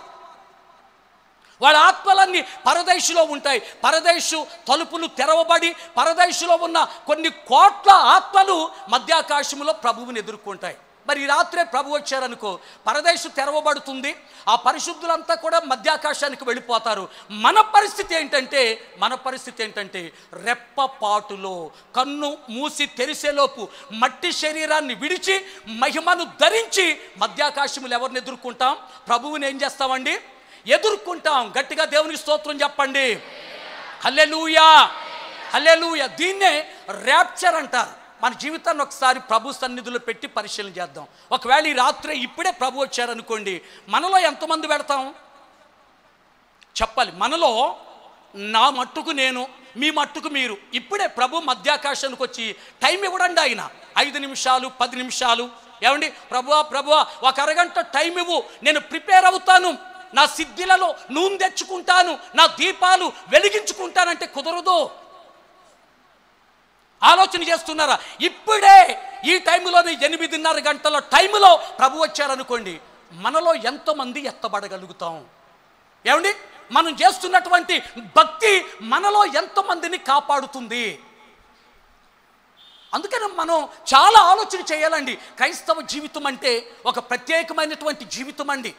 వాళ్ళ ఆత్మలన్నీ పరదేశులో ఉంటాయి. పరదేశు తలుపులు తెరవబడి పరదేశులో ఉన్న కొన్ని కోట్ల ఆత్మలు మధ్యాకాశంలో ప్రభువుని ఎదుర్కొంటాయి. మరి ఈ రాత్రే ప్రభు వచ్చారనుకో, పరదేశు తెరవబడుతుంది, ఆ పరిశుద్ధులంతా కూడా మధ్యాకాశానికి వెళ్ళిపోతారు. మన పరిస్థితి ఏంటంటే రెప్పపాటులో కన్ను మూసి తెరిసేలోపు మట్టి శరీరాన్ని విడిచి మహిమను ధరించి మధ్యాకాశములు ఎవరిని ఎదుర్కొంటాం? ప్రభువుని ఏం చేస్తామండి? ఎదుర్కొంటాం. గట్టిగా దేవునికి స్తోత్రం చెప్పండి. హల్లెలూయా, హల్లెలూయా. దీన్నే ర్యాప్చర్ అంటారు. మన జీవితాన్ని ఒకసారి ప్రభు సన్నిధిలో పెట్టి పరిశీలన చేద్దాం. ఒకవేళ ఈ రాత్రి ఇప్పుడే ప్రభు వచ్చారనుకోండి, మనలో ఎంతమంది పెడతాం చెప్పాలి? మనలో నా మట్టుకు నేను, మీ మట్టుకు మీరు. ఇప్పుడే ప్రభు మధ్యాకాశానికి వచ్చి టైం ఇవ్వడండి. ఆయన 5 నిమిషాలు 10 నిమిషాలు, ఏమండి ప్రభువా ఒక అరగంట టైం ఇవ్వు, నేను ప్రిపేర్ అవుతాను నా సిద్ధిలలో నూనె తెచ్చుకుంటాను, నా దీపాలు వెలిగించుకుంటానంటే కుదరదు. ఆలోచన చేస్తున్నారా? ఇప్పుడే ఈ టైంలోనే 8:30 గంటల టైంలో ప్రభు వచ్చారనుకోండి, మనలో ఎంతమంది ఎత్తబడగలుగుతాం? ఏమండి, మనం చేస్తున్నటువంటి భక్తి మనలో ఎంతమందిని కాపాడుతుంది? అందుకని మనం చాలా ఆలోచన చేయాలండి. క్రైస్తవ జీవితం అంటే ఒక ప్రత్యేకమైనటువంటి జీవితం అండి.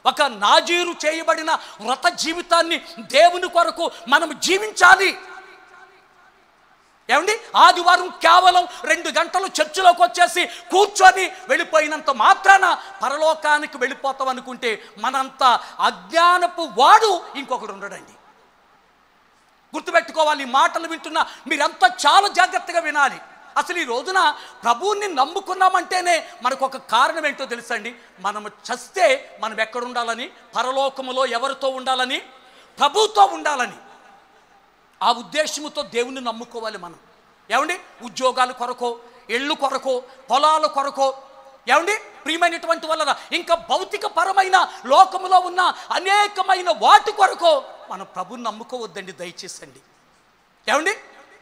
ఒక నాజీరు చేయబడిన వ్రత జీవితాన్ని దేవుని కొరకు మనం జీవించాలి. ఏమండి, ఆదివారం కేవలం 2 గంటలు చర్చిలోకి వచ్చేసి కూర్చొని వెళ్ళిపోయినంత మాత్రాన పరలోకానికి వెళ్ళిపోతాం అనుకుంటే మనంత అజ్ఞానపు వాడు ఇంకొకడు ఉండడండి. గుర్తుపెట్టుకోవాలి. ఈ మాటలు వింటున్న మీరంతా చాలా జాగ్రత్తగా వినాలి. అసలు ఈ రోజున ప్రభువుని నమ్ముకున్నామంటేనే మనకు ఒక కారణం ఏంటో తెలుసండి. మనము చస్తే మనం ఎక్కడ ఉండాలని? పరలోకములో ఎవరితో ఉండాలని? ప్రభువుతో ఉండాలని. ఆ ఉద్దేశముతో దేవుని నమ్ముకోవాలి మనం. ఏమండి, ఉద్యోగాల కొరకో, ఇళ్ళు కొరకో, పొలాల కొరకో, ఏమండి ప్రియమైనటువంటి వలన ఇంకా భౌతిక పరమైన లోకములో ఉన్న అనేకమైన వాటి కొరకో మనం ప్రభువుని నమ్ముకోవద్దండి, దయచేసండి. ఏమండి,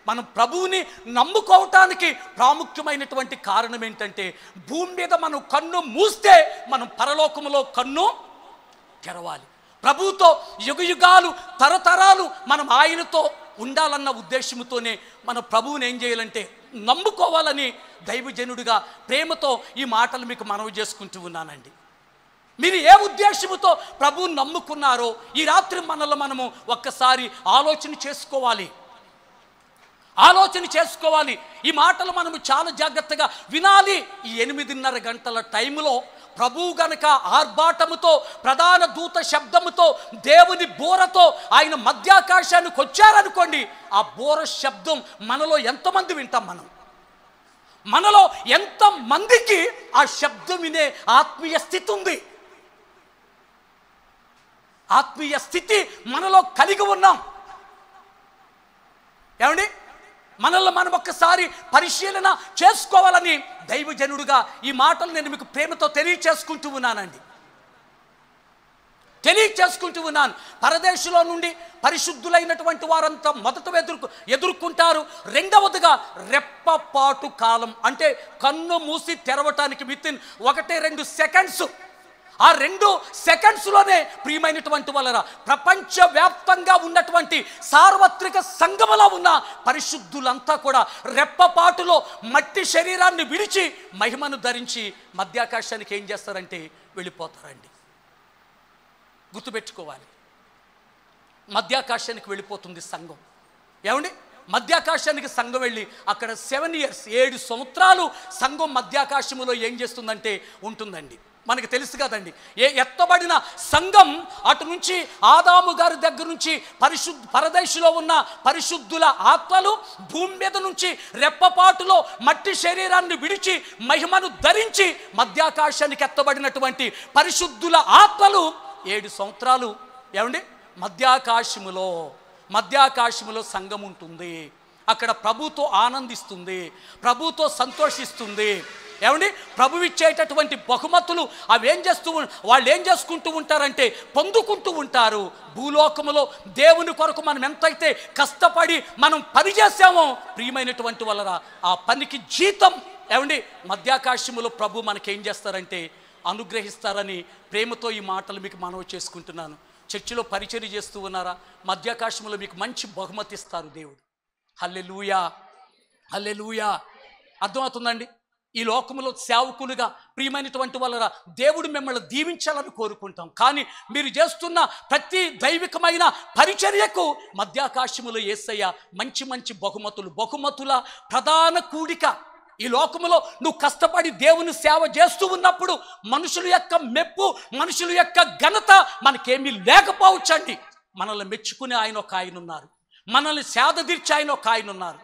మనం ప్రభువుని నమ్ముకోవటానికి ప్రాముఖ్యమైనటువంటి కారణం ఏంటంటే, భూమి మీద మనం కన్ను మూస్తే మనం పరలోకములో కన్ను తెరవాలి. ప్రభువుతో యుగయుగాలు తరతరాలు మనం ఆయనతో ఉండాలన్న ఉద్దేశంతోనే మన ప్రభువుని ఏం చేయాలంటే నమ్ముకోవాలని దైవజనుడిగా ప్రేమతో ఈ మాటలు మీకు మనవి చేసుకుంటూ ఉన్నానండి. మీరు ఏ ఉద్దేశంతో ప్రభువుని నమ్ముకున్నారో ఈ రాత్రి మనము ఒక్కసారి ఆలోచన చేసుకోవాలి. ఈ మాటలు మనము చాలా జాగ్రత్తగా వినాలి. ఈ 8:30 గంటల టైంలో ప్రభువు గనక ఆర్భాటముతో, ప్రధాన దూత శబ్దముతో, దేవుని బోరతో ఆయన మధ్యాకాశానికి వచ్చారనుకోండి, ఆ బోర శబ్దం మనలో ఎంతమంది వింటాం? మనలో ఎంతమందికి ఆ శబ్దం వినే ఆత్మీయ స్థితి ఉంది? ఆత్మీయ స్థితి మనలో కలిగి ఉన్నాం. ఏమండి, మనల్ని మనం ఒక్కసారి పరిశీలన చేసుకోవాలని దైవజనుడుగా ఈ మాటలు నేను మీకు ప్రేమతో తెలియచేసుకుంటూ ఉన్నాను. పరదేశంలో నుండి పరిశుద్ధులైనటువంటి వారంతా మొదట ఎదుర్కొంటారు. రెండవదిగా రెప్పపాటు కాలం, అంటే కన్ను మూసి తెరవటానికి వితిన్ 1-2 సెకండ్స్. ఆ 2 సెకండ్స్లోనే ప్రియమైనటువంటి వలన ప్రపంచవ్యాప్తంగా ఉన్నటువంటి సార్వత్రిక సంఘములో ఉన్న పరిశుద్ధులంతా కూడా రెప్పపాటులో మట్టి శరీరాన్ని విడిచి మహిమను ధరించి మధ్యాకాశానికి ఏం చేస్తారంటే వెళ్ళిపోతారండి. గుర్తుపెట్టుకోవాలి, మధ్యాకాశానికి వెళ్ళిపోతుంది సంఘం. ఏమండి, మధ్యాకాశానికి సంఘం వెళ్ళి అక్కడ 7 years 7 సంవత్సరాలు సంఘం మధ్యాకాశములో ఏం చేస్తుందంటే ఉంటుందండి. మనకు తెలుసు కదండి, ఎత్తబడిన సంఘం అటు నుంచి ఆదాము గారి దగ్గర నుంచి పరదేశంలో ఉన్న పరిశుద్ధుల ఆత్మలు భూమి మీద నుంచి రెప్పపాటులో మట్టి శరీరాన్ని విడిచి మహిమను ధరించి మధ్యాకాశానికి ఎత్తబడినటువంటి పరిశుద్ధుల ఆత్మలు 7 సంవత్సరాలు ఏమండి మధ్యాకాశములో సంఘం ఉంటుంది. అక్కడ ప్రభుతో ఆనందిస్తుంది, ప్రభుతో సంతోషిస్తుంది. ఏమండి, ప్రభు ఇచ్చేటటువంటి బహుమతులు వాళ్ళు ఏం చేసుకుంటూ ఉంటారంటే పొందుకుంటూ ఉంటారు. భూలోకములో దేవుని కొరకు మనం ఎంతైతే కష్టపడి మనం పని చేసామో ప్రియమైనటువంటి వలన ఆ పనికి జీతం ఏమండి మధ్యాకాశములో ప్రభు మనకేం చేస్తారంటే అనుగ్రహిస్తారని ప్రేమతో ఈ మాటలు మీకు మనవి చేసుకుంటున్నాను. చర్చిలో పరిచర్య చేస్తూ ఉన్నారా? మధ్యాకాశములో మీకు మంచి బహుమతి ఇస్తారు దేవుడు. హల్లెలూయా, హల్లెలూయా. అర్థమవుతుందండి? ఈ లోకములో సేవకులుగా ప్రియమైనటువంటి వలన దేవుడు మిమ్మల్ని దీవించాలని కోరుకుంటాం. కానీ మీరు చేస్తున్న ప్రతి దైవికమైన పరిచర్యకు మధ్యాకాశములో యేసయ్య మంచి మంచి బహుమతుల ప్రధాన కూడిక. ఈ లోకములో నువ్వు కష్టపడి దేవుని సేవ చేస్తూ ఉన్నప్పుడు మనుషుల యొక్క మెప్పు, మనుషుల యొక్క ఘనత మనకేమీ లేకపోవచ్చండి. మనల్ని మెచ్చుకునే ఆయన ఉన్నారు, మనల్ని సేద తీర్చే ఆయన ఉన్నారు.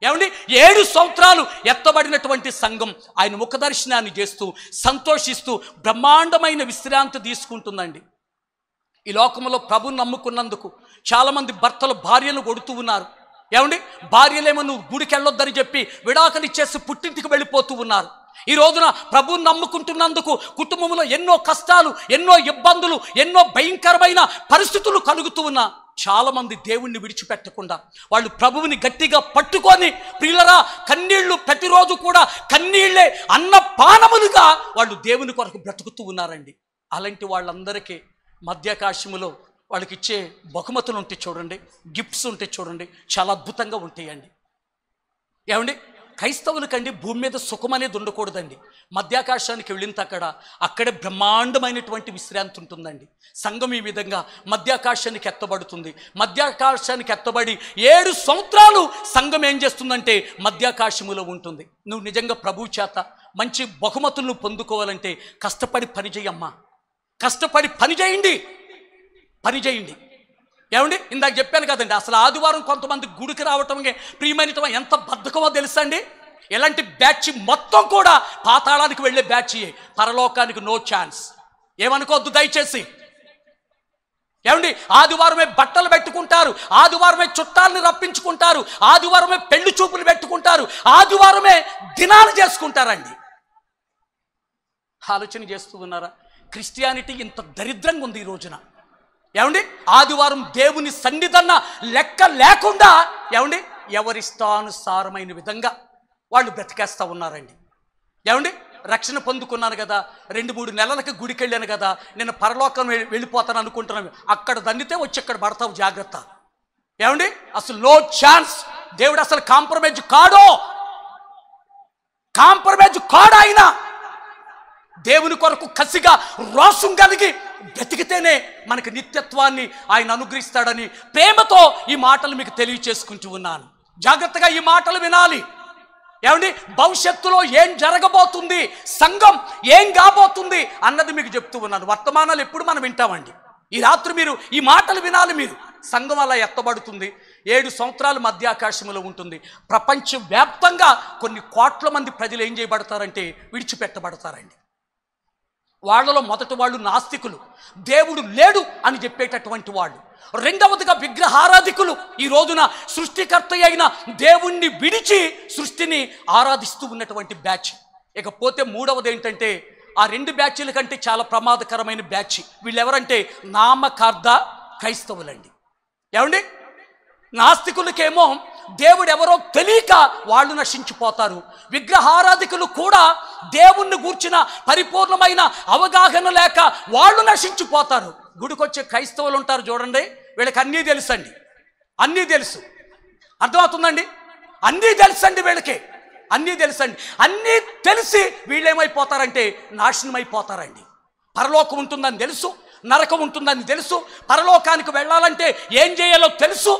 ఏమండి, 7 సంవత్సరాలు ఎత్తబడినటువంటి సంఘం ఆయన ముఖ దర్శనాన్ని చేస్తూ సంతోషిస్తూ బ్రహ్మాండమైన విశ్రాంతి తీసుకుంటుందండి. ఈ లోకంలో ప్రభుని నమ్ముకున్నందుకు చాలామంది భర్తలు భార్యను కొడుతూ ఉన్నారు. ఏమండి, భార్యలేమో నువ్వు గుడికి వెళ్ళొద్దని చెప్పి విడాకులు ఇచ్చేసి పుట్టింటికి వెళ్ళిపోతూ ఉన్నారు. ఈ రోజున ప్రభువుని నమ్ముకుంటున్నందుకు కుటుంబంలో ఎన్నో కష్టాలు, ఎన్నో ఇబ్బందులు, ఎన్నో భయంకరమైన పరిస్థితులు కలుగుతూ ఉన్నా చాలామంది దేవుణ్ణి విడిచిపెట్టకుండా వాళ్ళు ప్రభువుని గట్టిగా పట్టుకొని ప్రియులరా కన్నీళ్లు ప్రతిరోజు కూడా కన్నీళ్లే అన్నపానములుగా వాళ్ళు దేవుని కొరకు బ్రతుకుతూ ఉన్నారండి. అలాంటి వాళ్ళందరికీ మధ్యాకాశములో వాళ్ళకి ఇచ్చే బహుమతులు ఉంటే చూడండి, గిఫ్ట్స్ ఉంటే చూడండి, చాలా అద్భుతంగా ఉంటాయండి. ఏమండి, క్రైస్తవులకండి భూమి మీద సుఖం అనేది ఉండకూడదండి. మధ్యాకాశానికి వెళ్ళిన అక్కడే బ్రహ్మాండమైనటువంటి విశ్రాంతి ఉంటుందండి. సంఘం ఈ విధంగా మధ్యాకాశానికి ఎత్తబడుతుంది. మధ్యాకాశానికి ఎత్తబడి 7 సంవత్సరాలు సంఘం ఏం చేస్తుందంటే మధ్యాకాశములో ఉంటుంది. నువ్వు నిజంగా ప్రభువు చేత మంచి బహుమతులను పొందుకోవాలంటే కష్టపడి పని చేయమ్మా, కష్టపడి పని చేయండి, పని చేయండి. ఏమండి, ఇందాక చెప్పాను కదండి, అసలు ఆదివారం కొంతమంది గుడికి రావటం ప్రియమైన ఎంత బద్ధకమో తెలుసా అండి. ఎలాంటి బ్యాచ్ మొత్తం కూడా పాతాళానికి వెళ్ళే బ్యాచ్, పరలోకానికి నో ఛాన్స్. ఏమనుకోవద్దు దయచేసి. ఏమండి, ఆదివారమే బట్టలు పెట్టుకుంటారు, ఆదివారమే చుట్టాలని రప్పించుకుంటారు, ఆదివారమే పెళ్లి చూపులు పెట్టుకుంటారు, ఆదివారమే దినాలు చేసుకుంటారండి. ఆలోచన చేస్తూ ఉన్నారా? క్రిస్టియానిటీ ఇంత దరిద్రంగా ఉంది ఈ రోజున. ఏమండి, ఆదివారం దేవుని సన్నిధన్న లెక్క లేకుండా ఏమండి ఎవరిష్టానుసారమైన విధంగా వాళ్ళు బ్రతికేస్తూ ఉన్నారండి. ఏమండి, రక్షణ పొందుకున్నాను కదా, 2-3 నెలలకి గుడికి వెళ్ళాను కదా, నేను పరలోకం వెళ్ళిపోతాను అనుకుంటున్నాను. అక్కడ దండితే వచ్చి ఇక్కడ పడతావు, జాగ్రత్త. ఏమండి, అసలు నో ఛాన్స్. దేవుడు అసలు కాంప్రమైజ్ కాడో, కాంప్రమైజ్ కాడు. ఆయన దేవుని కొరకు కసిగా రోషం కలిగి బ్రతికితేనే మనకి నిత్యత్వాన్ని ఆయన అనుగ్రహిస్తాడని ప్రేమతో ఈ మాటలు మీకు తెలియచేసుకుంటూ ఉన్నాను. జాగ్రత్తగా ఈ మాటలు వినాలి. ఏమండి, భవిష్యత్తులో ఏం జరగబోతుంది, సంఘం ఏం కాబోతుంది అన్నది మీకు చెప్తూ ఉన్నాను. వర్తమానాలు ఎప్పుడు మనం వింటామండి. ఈ రాత్రి మీరు ఈ మాటలు వినాలి. మీరు సంఘం అలా ఎత్తబడుతుంది. 7 సంవత్సరాలు మధ్యాకాశంలో ఉంటుంది. ప్రపంచవ్యాప్తంగా కొన్ని కోట్ల మంది ప్రజలు ఏం చేయబడతారంటే విడిచిపెట్టబడతారండి. వాళ్ళలో మొదటి వాళ్ళు నాస్తికులు, దేవుడు లేడు అని చెప్పేటటువంటి వాళ్ళు. రెండవదిగా విగ్రహారాధికులు. ఈ రోజున సృష్టికర్త అయిన దేవుణ్ణి విడిచి సృష్టిని ఆరాధిస్తూ ఉన్నటువంటి బ్యాచ్. ఇకపోతే మూడవది ఏంటంటే ఆ 2 బ్యాచ్ల కంటే చాలా ప్రమాదకరమైన బ్యాచ్. వీళ్ళెవరంటే నామకార్థ క్రైస్తవులండి. ఏమండి, నాస్తికులకేమో దేవుడు ఎవరో తెలియక వాళ్ళు నశించిపోతారు. విగ్రహారాధికులు కూడా దేవుణ్ణి గూర్చిన పరిపూర్ణమైన అవగాహన లేక వాళ్ళు నశించిపోతారు. గుడికొచ్చే క్రైస్తవులు ఉంటారు చూడండి, వీళ్ళకి అన్నీ తెలుసండి, అన్నీ తెలుసు. అర్థమవుతుందండి? అన్నీ తెలుసండి వీళ్ళకి, అన్నీ తెలుసండి. అన్నీ తెలిసి వీళ్ళేమైపోతారంటే నాశనం అయిపోతారండి. పరలోకం ఉంటుందని తెలుసు, నరకం ఉంటుందని తెలుసు, పరలోకానికి వెళ్ళాలంటే ఏం చేయాలో తెలుసు.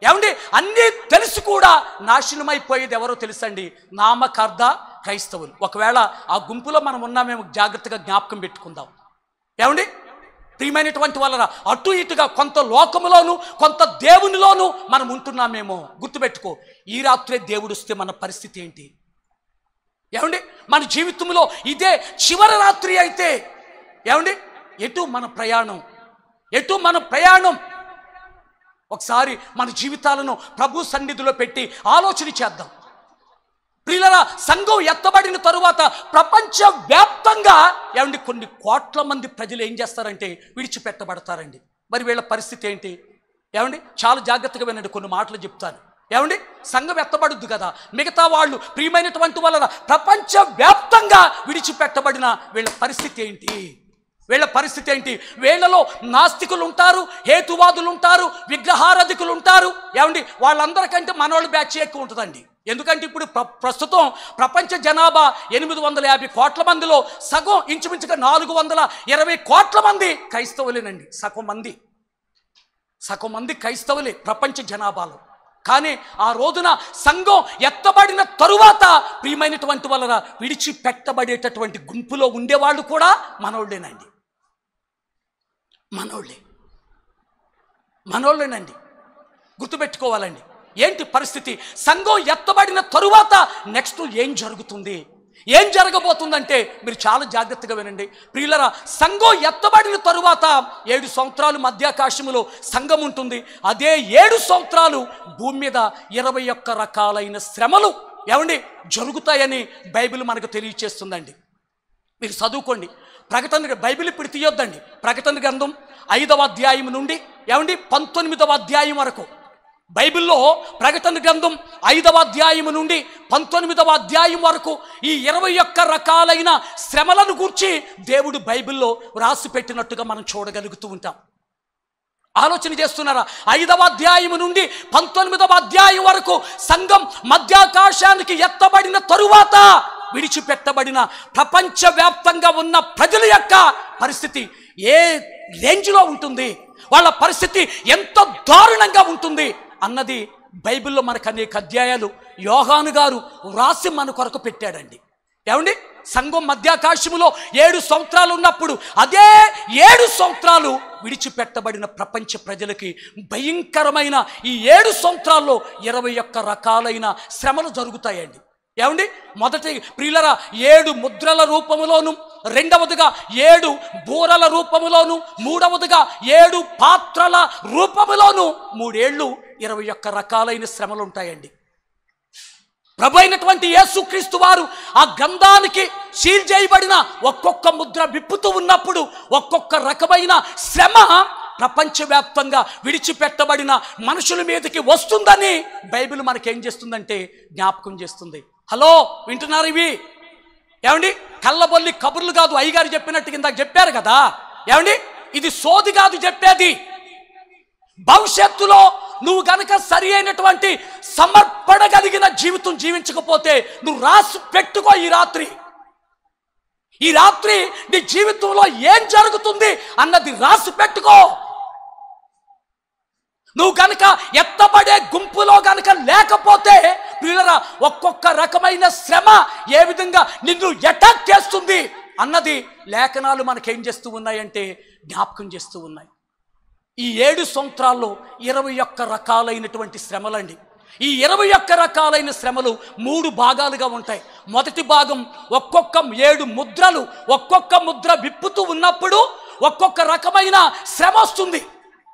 ఏమండి, అన్నీ తెలుసు కూడా నాశనమైపోయేది ఎవరో తెలుసండి, నామకార్థ క్రైస్తవులు. ఒకవేళ ఆ గుంపులో మనం ఉన్నామేమో జాగ్రత్తగా జ్ఞాపకం పెట్టుకుందాం. ఏమండి, ప్రియమైనటువంటి వాళ్ళ అటు ఇటుగా కొంత లోకములోను కొంత దేవునిలోను మనం ఉంటున్నామేమో. గుర్తుపెట్టుకో, ఈ రాత్రే దేవుడు వస్తే మన పరిస్థితి ఏంటి? ఏమండి, మన జీవితంలో ఇదే చివరి రాత్రి అయితే ఏమండి ఎటు మన ప్రయాణం, ఎటు మన ప్రయాణం? ఒకసారి మన జీవితాలను ప్రభు సన్నిధిలో పెట్టి ఆలోచన చేద్దాం. ప్రియులారా, సంఘం ఎత్తబడిన తరువాత ప్రపంచవ్యాప్తంగా ఏమండి కొన్ని కోట్ల మంది ప్రజలు ఏం చేస్తారంటే విడిచిపెట్టబడతారండి. మరి వీళ్ళ పరిస్థితి ఏంటి? ఏమండి, చాలా జాగ్రత్తగా వినండి, కొన్ని మాటలు చెప్తాను. ఏమండి, సంఘం ఎత్తబడుద్దు కదా, మిగతా వాళ్ళు ప్రియమైనటువంటి వాళ్ళ ప్రపంచవ్యాప్తంగా విడిచిపెట్టబడిన వీళ్ళ పరిస్థితి ఏంటి? వీళ్ళ పరిస్థితి ఏంటి? వీళ్ళలో నాస్తికులు ఉంటారు, హేతువాదులు ఉంటారు, విగ్రహారాధికులు ఉంటారు. ఏమండి, వాళ్ళందరికంటే మనోళ్ళ బ్యాచ్ ఎక్కువ ఉంటుందండి. ఎందుకంటే ఇప్పుడు ప్రస్తుతం ప్రపంచ జనాభా 850 కోట్ల మందిలో సగం ఇంచుమించుగా 420 కోట్ల మంది క్రైస్తవులేనండి. సగం మంది క్రైస్తవులే ప్రపంచ జనాభాలో. కానీ ఆ రోజున సంఘం ఎత్తబడిన తరువాత ప్రియమైనటువంటి వలన విడిచిపెట్టబడేటటువంటి గుంపులో ఉండేవాళ్ళు కూడా మనోళ్ళేనండి, మనోళ్ళేనండి. గుర్తుపెట్టుకోవాలండి. ఏంటి పరిస్థితి? సంఘం ఎత్తబడిన తరువాత నెక్స్ట్ ఏం జరుగుతుంది, ఏం జరగబోతుందంటే మీరు చాలా జాగ్రత్తగా వినండి ప్రియులరా. సంఘం ఎత్తబడిన తరువాత 7 సంవత్సరాలు మధ్యాకాశములో సంఘం ఉంటుంది. అదే 7 సంవత్సరాలు భూమి మీద 21 రకాలైన శ్రమలు ఏమండి జరుగుతాయని బైబిల్ మనకు తెలియచేస్తుందండి. మీరు చదువుకోండి. ప్రకటన బైబిల్ ఇప్పుడు తీయొద్దండి. ప్రకటన గ్రంథం 5వ అధ్యాయం నుండి ఏమండి 19వ అధ్యాయం వరకు బైబిల్లో ప్రకటన గ్రంథం 5వ అధ్యాయం నుండి 19వ అధ్యాయం వరకు ఈ 21 రకాలైన శ్రమలను గూర్చి దేవుడు బైబిల్లో రాసి పెట్టినట్టుగా మనం చూడగలుగుతూ ఉంటాం. ఆలోచన చేస్తున్నారా? 5వ అధ్యాయం నుండి 19వ అధ్యాయం వరకు సంఘం మధ్యాకాశానికి ఎత్తబడిన తరువాత విడిచిపెట్టబడిన ప్రపంచవ్యాప్తంగా ఉన్న ప్రజల యొక్క పరిస్థితి ఏ రేంజ్లో ఉంటుంది, వాళ్ళ పరిస్థితి ఎంత దారుణంగా ఉంటుంది అన్నది బైబిల్లో మనకు అనేక అధ్యాయాలు యోహాను గారు వ్రాసి మన కొరకు పెట్టాడండి. ఏమండి సంఘం మధ్యాకాశములో 7 సంవత్సరాలు ఉన్నప్పుడు అదే 7 సంవత్సరాలు విడిచిపెట్టబడిన ప్రపంచ ప్రజలకి భయంకరమైన ఈ 7 సంవత్సరాల్లో 21 రకాలైన శ్రమలు జరుగుతాయండి. ఏమండి మొదటి ప్రియులరా 7 ముద్రల రూపములోను, రెండవదిగా 7 బూరల రూపములోను, మూడవదిగా 7 పాత్రల రూపములోను 3 ఏళ్ళు 21 రకాలైన శ్రమలు ఉంటాయండి. ప్రభు అయినటువంటి యేసుక్రీస్తు వారు ఆ గ్రంథానికి సీల్ చేయబడిన ఒక్కొక్క ముద్ర విప్పుతూ ఉన్నప్పుడు ఒక్కొక్క రకమైన శ్రమ ప్రపంచవ్యాప్తంగా విడిచిపెట్టబడిన మనుషుల మీదకి వస్తుందని బైబిల్ మనకేం చేస్తుందంటే జ్ఞాపకం చేస్తుంది. హలో వింటున్నారు? ఇవి ఏమండి కళ్ళబొల్లి కబుర్లు కాదు. అయ్యగారు చెప్పినట్టు ఇందాక చెప్పారు కదా. ఏమండి ఇది సోది కాదు చెప్పేది. భవిష్యత్తులో నువ్వు గనక సరి అయినటువంటి సమర్పణ కలిగిన జీవితం జీవించకపోతే నువ్వు రాసి పెట్టుకో. ఈ రాత్రి నీ జీవితంలో ఏం జరుగుతుంది అన్నది రాసి పెట్టుకో. నువ్వు గనక ఎత్తబడే గుంపులో గనక లేకపోతే పిల్లరా ఒక్కొక్క రకమైన శ్రమ ఏ విధంగా నిన్ను అటాక్ చేస్తుంది అన్నది లేఖనాలు మనకేం చేస్తూ ఉన్నాయంటే జ్ఞాపకం చేస్తూ ఉన్నాయి. ఈ 7 సంవత్సరాల్లో 21 రకాలైనటువంటి శ్రమలండి. ఈ 21 రకాలైన శ్రమలు 3 భాగాలుగా ఉంటాయి. మొదటి భాగం ఒక్కొక్క 7 ముద్రలు, ఒక్కొక్క ముద్ర విప్పుతూ ఉన్నప్పుడు ఒక్కొక్క రకమైన శ్రమ వస్తుంది.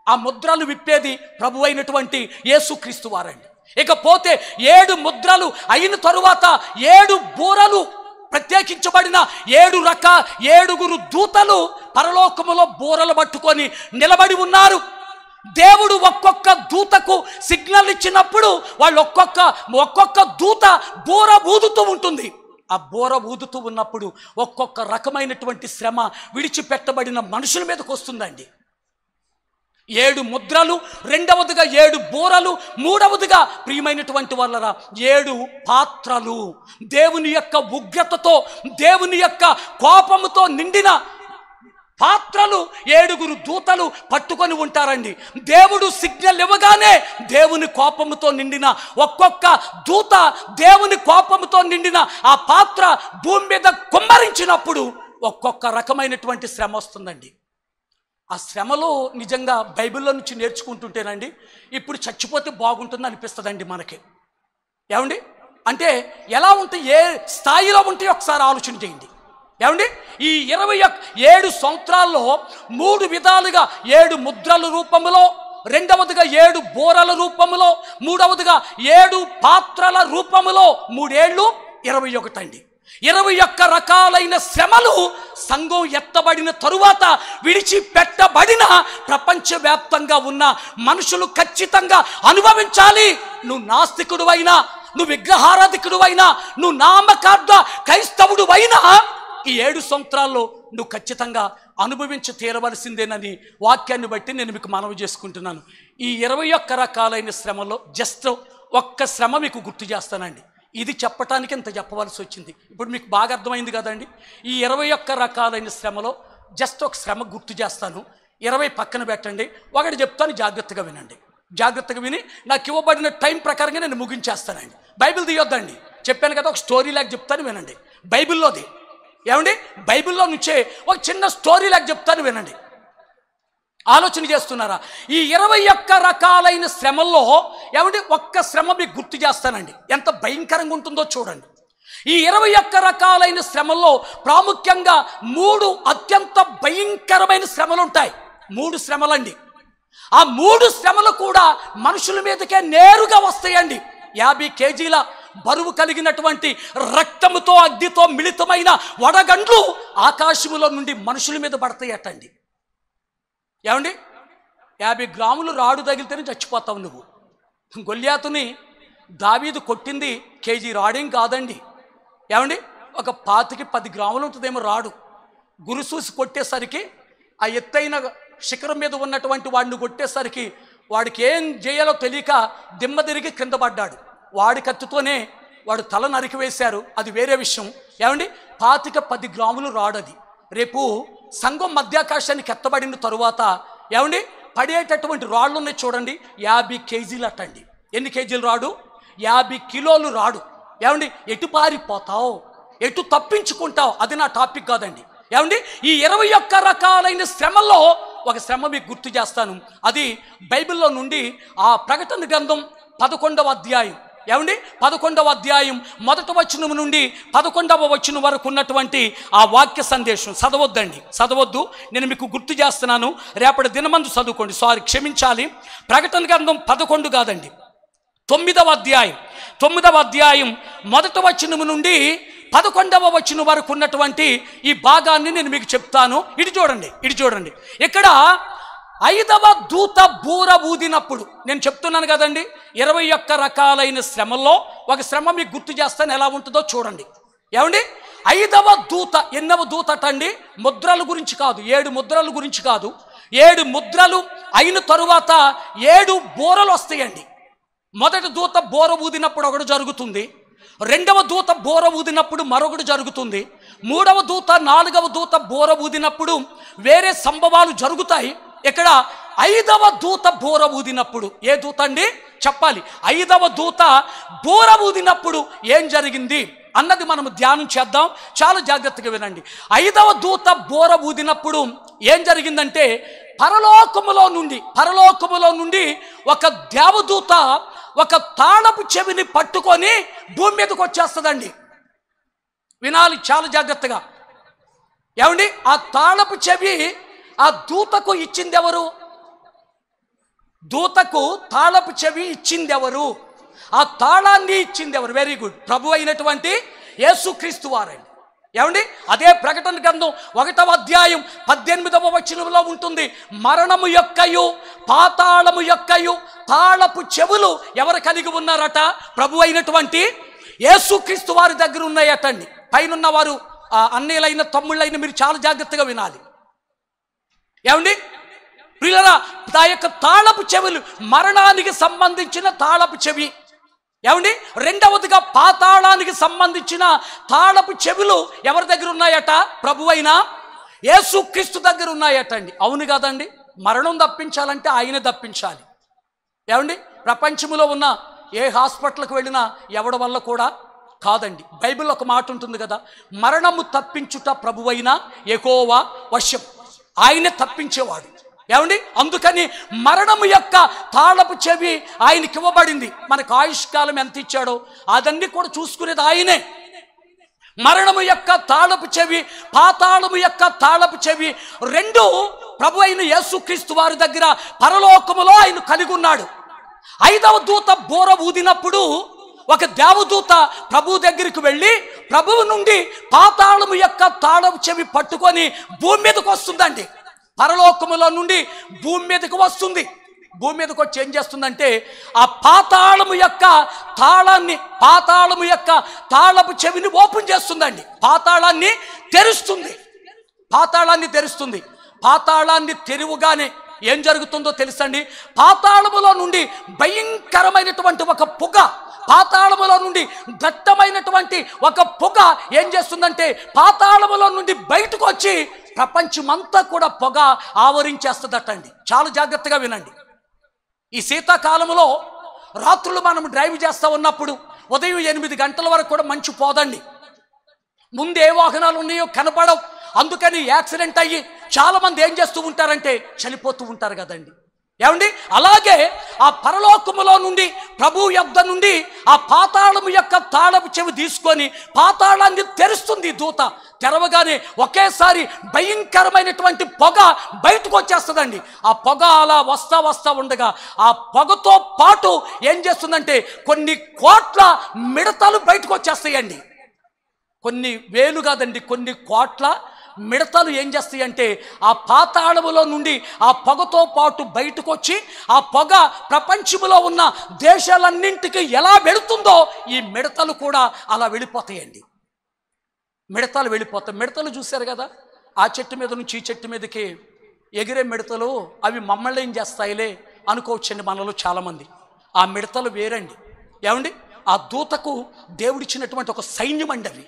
ఆ ముద్రలు విప్పేది ప్రభు అయినటువంటి యేసుక్రీస్తు వారండి. ఇకపోతే 7 ముద్రలు అయిన తరువాత 7 బూరలు ప్రత్యేకించబడిన 7 దూతలు పరలోకములో బూరలు పట్టుకొని నిలబడి ఉన్నారు. దేవుడు ఒక్కొక్క దూతకు సిగ్నల్ ఇచ్చినప్పుడు వాళ్ళు ఒక్కొక్క దూత బూర ఊదుతూ ఉంటుంది. ఆ బూర ఊదుతూ ఉన్నప్పుడు ఒక్కొక్క రకమైనటువంటి శ్రమ విడిచిపెట్టబడిన మనుషుల మీదకి వస్తుందండి. 7 ముద్రలు, రెండవదిగా 7 బూరలు, మూడవదిగా ప్రియమైనటువంటి వాళ్ళరా 7 పాత్రలు. దేవుని యొక్క ఉగ్రతతో, దేవుని యొక్క కోపముతో నిండిన పాత్రలు 7 దూతలు పట్టుకొని ఉంటారండి. దేవుడు సిగ్నల్ ఇవ్వగానే దేవుని కోపముతో నిండిన ఒక్కొక్క దూత, దేవుని కోపముతో నిండిన ఆ పాత్ర భూమి మీద కుమ్మరించినప్పుడు ఒక్కొక్క రకమైనటువంటి శ్రమ వస్తుందండి. ఆ శ్రమలో నిజంగా బైబిల్లో నుంచి నేర్చుకుంటుంటేనండి ఇప్పుడు చచ్చిపోతే బాగుంటుంది అనిపిస్తుందండి మనకి. ఏమండి అంటే ఎలా ఉంటాయి, ఏ స్థాయిలో ఉంటాయి ఒకసారి ఆలోచన చేయండి. ఏమండి ఈ 27 సంవత్సరాల్లో 3 విధాలుగా 7 ముద్రల రూపంలో, రెండవదిగా 7 బూరల రూపంలో, మూడవదిగా 7 పాత్రల రూపంలో 3 ఏళ్ళు 21 అండి. 21 రకాలైన శ్రమలు సంఘం ఎత్తబడిన తరువాత విడిచిపెట్టబడిన ప్రపంచవ్యాప్తంగా ఉన్న మనుషులు ఖచ్చితంగా అనుభవించాలి. నువ్వు నాస్తికుడు అయినా, నువ్వు విగ్రహారాధికుడు అయినా, నువ్వు నామకార్థ క్రైస్తవుడు అయినా ఈ 7 సంవత్సరాల్లో నువ్వు ఖచ్చితంగా అనుభవించి తీరవలసిందేనని వాక్యాన్ని బట్టి నేను మీకు మనవి చేసుకుంటున్నాను. ఈ 21 రకాలైన శ్రమలో జస్ట్ ఒక్క శ్రమ మీకు గుర్తు చేస్తానండి. ఇది చెప్పటానికి ఇంత చెప్పవలసి వచ్చింది. ఇప్పుడు మీకు బాగా అర్థమైంది కదండి. ఈ 21 రకాలైన శ్రమలో జస్ట్ ఒక శ్రమ గుర్తు చేస్తాను. 20 పక్కన పెట్టండి, ఒకటి చెప్తాను, జాగ్రత్తగా వినండి. జాగ్రత్తగా విని నాకు ఇవ్వబడిన టైం ప్రకారంగా నేను ముగించేస్తానండి. బైబిల్ తీయొద్దండి, చెప్పాను కదా, ఒక స్టోరీ లాగా చెప్తాను వినండి. బైబిల్లోది. ఏమండి బైబిల్లో నుంచే ఒక చిన్న స్టోరీ లాగా చెప్తాను వినండి. ఆలోచన చేస్తున్నారా? ఈ 21 రకాలైన శ్రమల్లో ఏమంటే ఒక్క శ్రమ మీకు గుర్తు చేస్తానండి, ఎంత భయంకరంగా ఉంటుందో చూడండి. ఈ 21 రకాలైన శ్రమల్లో ప్రాముఖ్యంగా 3 అత్యంత భయంకరమైన శ్రమలు ఉంటాయి. 3 శ్రమలండి. ఆ 3 శ్రమలు కూడా మనుషుల మీదకే నేరుగా వస్తాయండి. 50 కేజీల బరువు కలిగినటువంటి రక్తముతో అగ్నితో మిళితమైన వడగండ్లు ఆకాశములో నుండి మనుషుల మీద పడతాయటండి. ఏమండి, 50 గ్రాములు రాడు తగిలితేనే చచ్చిపోతావు నువ్వు. గొల్యాతుని దావీదు కొట్టింది కేజీ రాడేం కాదండి. ఏమండి, ఒక 10 గ్రాములు ఉంటుందేమో రాడు. గురుసూసి కొట్టేసరికి ఆ ఎత్తైన శిఖరం మీద ఉన్నటువంటి వాడిని కొట్టేసరికి వాడికి ఏం చేయాలో తెలియక దిమ్మ తిరిగి కింద పడ్డాడు. వాడి కత్తితోనే వాడు తల నరికి వేశారు, అది వేరే విషయం. ఏమండి, 10 గ్రాములు రాడది. రేపు సంఘం మధ్యాకాశానికి ఎత్తబడిన తరువాత ఏమండి పడేటటువంటి రాళ్ళు ఉన్నాయి చూడండి, 50 కేజీలు అట్టండి. ఎన్ని కేజీలు రాడు? 50 కిలోలు రాడు. ఏమండి, ఎటు పారిపోతావు, ఎటు తప్పించుకుంటావు, అది నా టాపిక్ కాదండి. ఏమండి, ఈ 21 రకాలైన శ్రమల్లో ఒక శ్రమ మీకు గుర్తు చేస్తాను. అది బైబిల్లో నుండి ఆ ప్రకటన గ్రంథం 11వ అధ్యాయం. ఏమండి, 11వ అధ్యాయం 1వ వచనం నుండి 11వ వచనం వరకు ఉన్నటువంటి ఆ వాక్య సందేశం చదవద్దు. నేను మీకు గుర్తు చేస్తున్నాను, రేపటి దినమందు చదువుకోండి. క్షమించాలి, ప్రకటన గ్రంథం 11 కాదండి, 9వ అధ్యాయం 1వ వచనం నుండి 11వ వచనం వరకు ఉన్నటువంటి ఈ భాగాన్ని నేను మీకు చెప్తాను. ఇటు చూడండి. ఇక్కడ 5వ దూత బూర ఊదినప్పుడు, నేను చెప్తున్నాను కదండి, 21 రకాలైన శ్రమల్లో ఒక శ్రమ మీకు గుర్తు చేస్తాను, ఎలా ఉంటుందో చూడండి. ఏమండి, 5వ దూత, ఎన్నవ దూత అటండి, ముద్రల గురించి కాదు, 7 ముద్రల గురించి కాదు. 7 ముద్రలు అయిన తరువాత 7 బోరలు వస్తాయండి. మొదటి దూత బోర ఊదినప్పుడు ఒకటి జరుగుతుంది, 2వ దూత బోర ఊదినప్పుడు మరొకటి జరుగుతుంది, 3వ దూత 4వ దూత బోర ఊదినప్పుడు వేరే సంభవాలు జరుగుతాయి. ఇక్కడ 5వ దూత బోర ఊదినప్పుడు, ఏ దూత అండి చెప్పాలి, 5వ దూత బోర ఊదినప్పుడు ఏం జరిగింది అన్నది మనం ధ్యానం చేద్దాం. చాలా జాగ్రత్తగా వినండి. 5వ దూత బోర ఊదినప్పుడు ఏం జరిగిందంటే, పరలోకములో నుండి ఒక దేవదూత ఒక తాళపు చెవిని పట్టుకొని భూమి మీదకి వచ్చేస్తుందండి. వినాలి చాలా జాగ్రత్తగా. ఏమండి, ఆ తాళపు చెవి ఆ దూతకు ఇచ్చింది ఎవరు? దూతకు తాళపు చెవి ఇచ్చింది ఎవరు? ఆ తాళాన్ని ఇచ్చింది ఎవరు? వెరీ గుడ్, ప్రభు అయినటువంటి యేసుక్రీస్తు వారండి. ఏమండి, అదే ప్రకటన గ్రంథం 1వ అధ్యాయం 18వ వచనంలో ఉంటుంది, మరణము యొక్కయు పాతాళము యొక్కయు తాళపు చెవులు ఎవరు కలిగి ఉన్నారట? ప్రభు అయినటువంటి యేసుక్రీస్తు వారి దగ్గర ఉన్నాయటండి. పైన వారు అన్నయ్యలైన తమ్ముళ్ళైన మీరు చాలా జాగ్రత్తగా వినాలి. ఏమండి ప్రియులారా, ఆ యొక్క తాళపు చెవులు మరణానికి సంబంధించిన తాళపు చెవి. ఏమండి, రెండవదిగా పాతాళానికి సంబంధించిన తాళపు చెవులు ఎవరి దగ్గర ఉన్నాయట? ప్రభువైన యేసుక్రీస్తు దగ్గర ఉన్నాయటండి. అవును కాదండి, మరణం తప్పించాలంటే ఆయనే తప్పించాలి. ఏమండి, ప్రపంచంలో ఉన్న ఏ హాస్పిటల్కి వెళ్ళినా ఎవడి వల్ల కూడా కాదండి. బైబిల్లో ఒక మాట ఉంటుంది కదా, మరణము తప్పించుట ప్రభువైన యెహోవా వశం, ఆయనే తప్పించేవాడు. ఏమండి, అందుకని మరణము యొక్క తాళపు చెవి ఆయనకి ఇవ్వబడింది. మనకు ఆయుష్కాలం ఎంత ఇచ్చాడో అదన్నీ కూడా చూసుకునేది ఆయనే. మరణము యొక్క తాళపు చెవి, పాతాళము యొక్క తాళపు చెవి రెండు ప్రభు అయిన యేసుక్రీస్తు వారి దగ్గర పరలోకములో ఆయన కలిగి ఉన్నాడు. 5వ దూత బోర ఊదినప్పుడు ఒక దేవదూత ప్రభు దగ్గరికి వెళ్ళి ప్రభువు నుండి పాతాళము యొక్క తాళపు చెవి పట్టుకొని భూమి మీదకి వస్తుందండి. పరలోకములో నుండి భూమి మీదకి వస్తుంది. భూమి మీదకి వచ్చి ఏం చేస్తుందంటే, ఆ పాతాళము యొక్క తాళపు చెవిని ఓపెన్ చేస్తుందండి. పాతాళాన్ని తెరుస్తుంది. పాతాళాన్ని తెరువుగానే ఏం జరుగుతుందో తెలుసండి, పాతాళములో నుండి భయంకరమైనటువంటి ఒక పొగ, పాతాళములో నుండి దట్టమైనటువంటి ఒక పొగ ఏం చేస్తుందంటే పాతాళములో నుండి బయటకు వచ్చి ప్రపంచమంతా కూడా పొగ ఆవరించేస్తుందటండి. చాలా జాగ్రత్తగా వినండి. ఈ శీతాకాలంలో రాత్రులు మనం డ్రైవ్ చేస్తూ ఉన్నప్పుడు ఉదయం 8 గంటల వరకు కూడా మంచు పోదండి. ముందు ఏ వాహనాలు ఉన్నాయో కనపడవు. అందుకని యాక్సిడెంట్ అయ్యి చాలామంది ఏం చేస్తూ ఉంటారంటే చనిపోతూ ఉంటారు కదండి. ఏమండి? అలాగే ఆ పరలోకములో నుండి ప్రభు యొద్ద నుండి ఆ పాతాళము యొక్క తాళపు చెవి తీసుకొని పాతాళాన్ని తెరుస్తుంది దూత. తెరవగానే ఒకేసారి భయంకరమైనటువంటి పొగ బయటకు వచ్చేస్తుందండి. ఆ పొగ అలా వస్తా ఉండగా ఆ పొగతో పాటు ఏం చేస్తుందంటే కొన్ని కోట్ల మిడతలు బయటకు వచ్చేస్తాయండి. కొన్ని వేలు కాదండి, కొన్ని కోట్ల మిడతలు ఏం చేస్తాయి అంటే ఆ పాతాళములో నుండి ఆ పొగతో పాటు బయటకు వచ్చి ఆ పొగ ప్రపంచంలో ఉన్న దేశాలన్నింటికి ఎలా వెళుతుందో ఈ మిడతలు కూడా అలా వెళ్ళిపోతాయండి. మిడతలు వెళ్ళిపోతాయి. మిడతలు చూశారు కదా, ఆ చెట్టు మీద నుంచి ఈ చెట్టు మీదకి ఎగిరే మిడతలు. అవి మమ్మల్ని ఏం చేస్తాయిలే అనుకోవచ్చండి మనలో చాలామంది. ఆ మిడతలు వేరండి. ఏమండి? ఆ దూతకు దేవుడిచ్చినటువంటి ఒక సైన్యం అండి అవి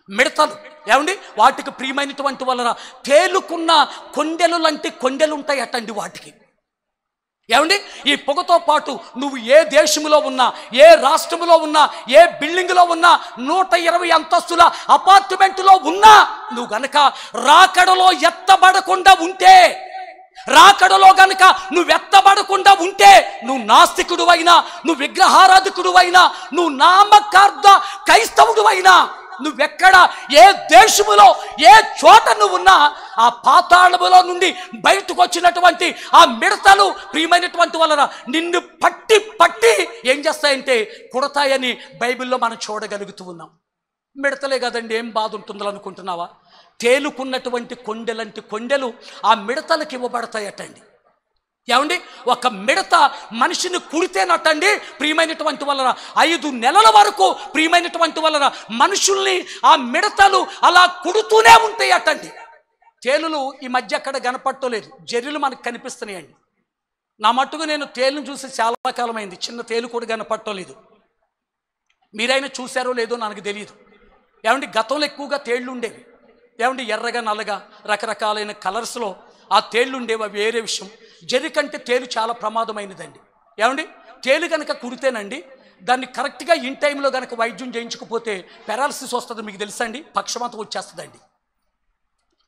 మిడతలు. ఏమండి? వాటికి ప్రియమైనటువంటి వలన తేలుకున్న కొండెలు లాంటి కొండెలు ఉంటాయి అటండి వాటికి. ఏమండి? ఈ పొగతో పాటు నువ్వు ఏ దేశంలో ఉన్నా, ఏ రాష్ట్రంలో ఉన్నా, ఏ బిల్డింగ్లో ఉన్నా, 120 అంతస్తుల అపార్ట్మెంట్లో ఉన్నా, నువ్వు గనక రాకడలో ఎత్తబడకుండా ఉంటే, రాకడలో గనక నువ్వు ఎత్తబడకుండా ఉంటే, నువ్వు నాస్తికుడు అయినా, నువ్వు విగ్రహారాధకుడు అయినా, నువ్వు నామకార్థ క్రైస్తవుడు అయినా, నువ్వెక్కడ ఏ దేశములో ఏ చోట నువ్వున్నా ఆ పాతాళములో నుండి బయటకు వచ్చినటువంటి ఆ మిడతలు ప్రియమైనటువంటి వలన నిన్ను పట్టి పట్టి ఏం చేస్తాయంటే కుడతాయని బైబిల్లో మనం చూడగలుగుతూ ఉన్నాం. మిడతలే కదండి, ఏం బాధ ఉంటుందో అనుకుంటున్నావా? తేలుకున్నటువంటి కొండెలంటి కొండెలు ఆ మిడతలకు ఇవ్వబడతాయటండి. ఏమండి? ఒక మిడత మనిషిని కుడితేనట్టండి ప్రియమైనటువంటి వలన 5 నెలల వరకు ప్రియమైనటువంటి వలన మనుషుల్ని ఆ మిడతలు అలా కుడుతూనే ఉంటాయి అటండి. తేలులు ఈ మధ్య అక్కడ కనపట్టలేదు, జర్రులు మనకు కనిపిస్తున్నాయండి. నా మట్టుకు నేను తేలును చూసి చాలా కాలమైంది, చిన్న తేలు కూడా కనపట్టలేదు. మీరైనా చూశారో లేదో నాకు తెలియదు. ఏమండి? గతంలో ఎక్కువగా తేళ్ళు ఉండేవి. ఏమండి? ఎర్రగా నల్లగా రకరకాలైన కలర్స్లో ఆ తేళ్ళు ఉండేవి, అవి వేరే విషయం. జర్రి కంటే తేలు చాలా ప్రమాదమైనదండి. ఏమండి? తేలు కనుక కుడితేనండి దాన్ని కరెక్ట్గా ఇన్ టైంలో కనుక వైద్యం చేయించకపోతే పెరాలసిస్ వస్తుంది. మీకు తెలుసా అండి? పక్షవాతం వచ్చేస్తుందండి.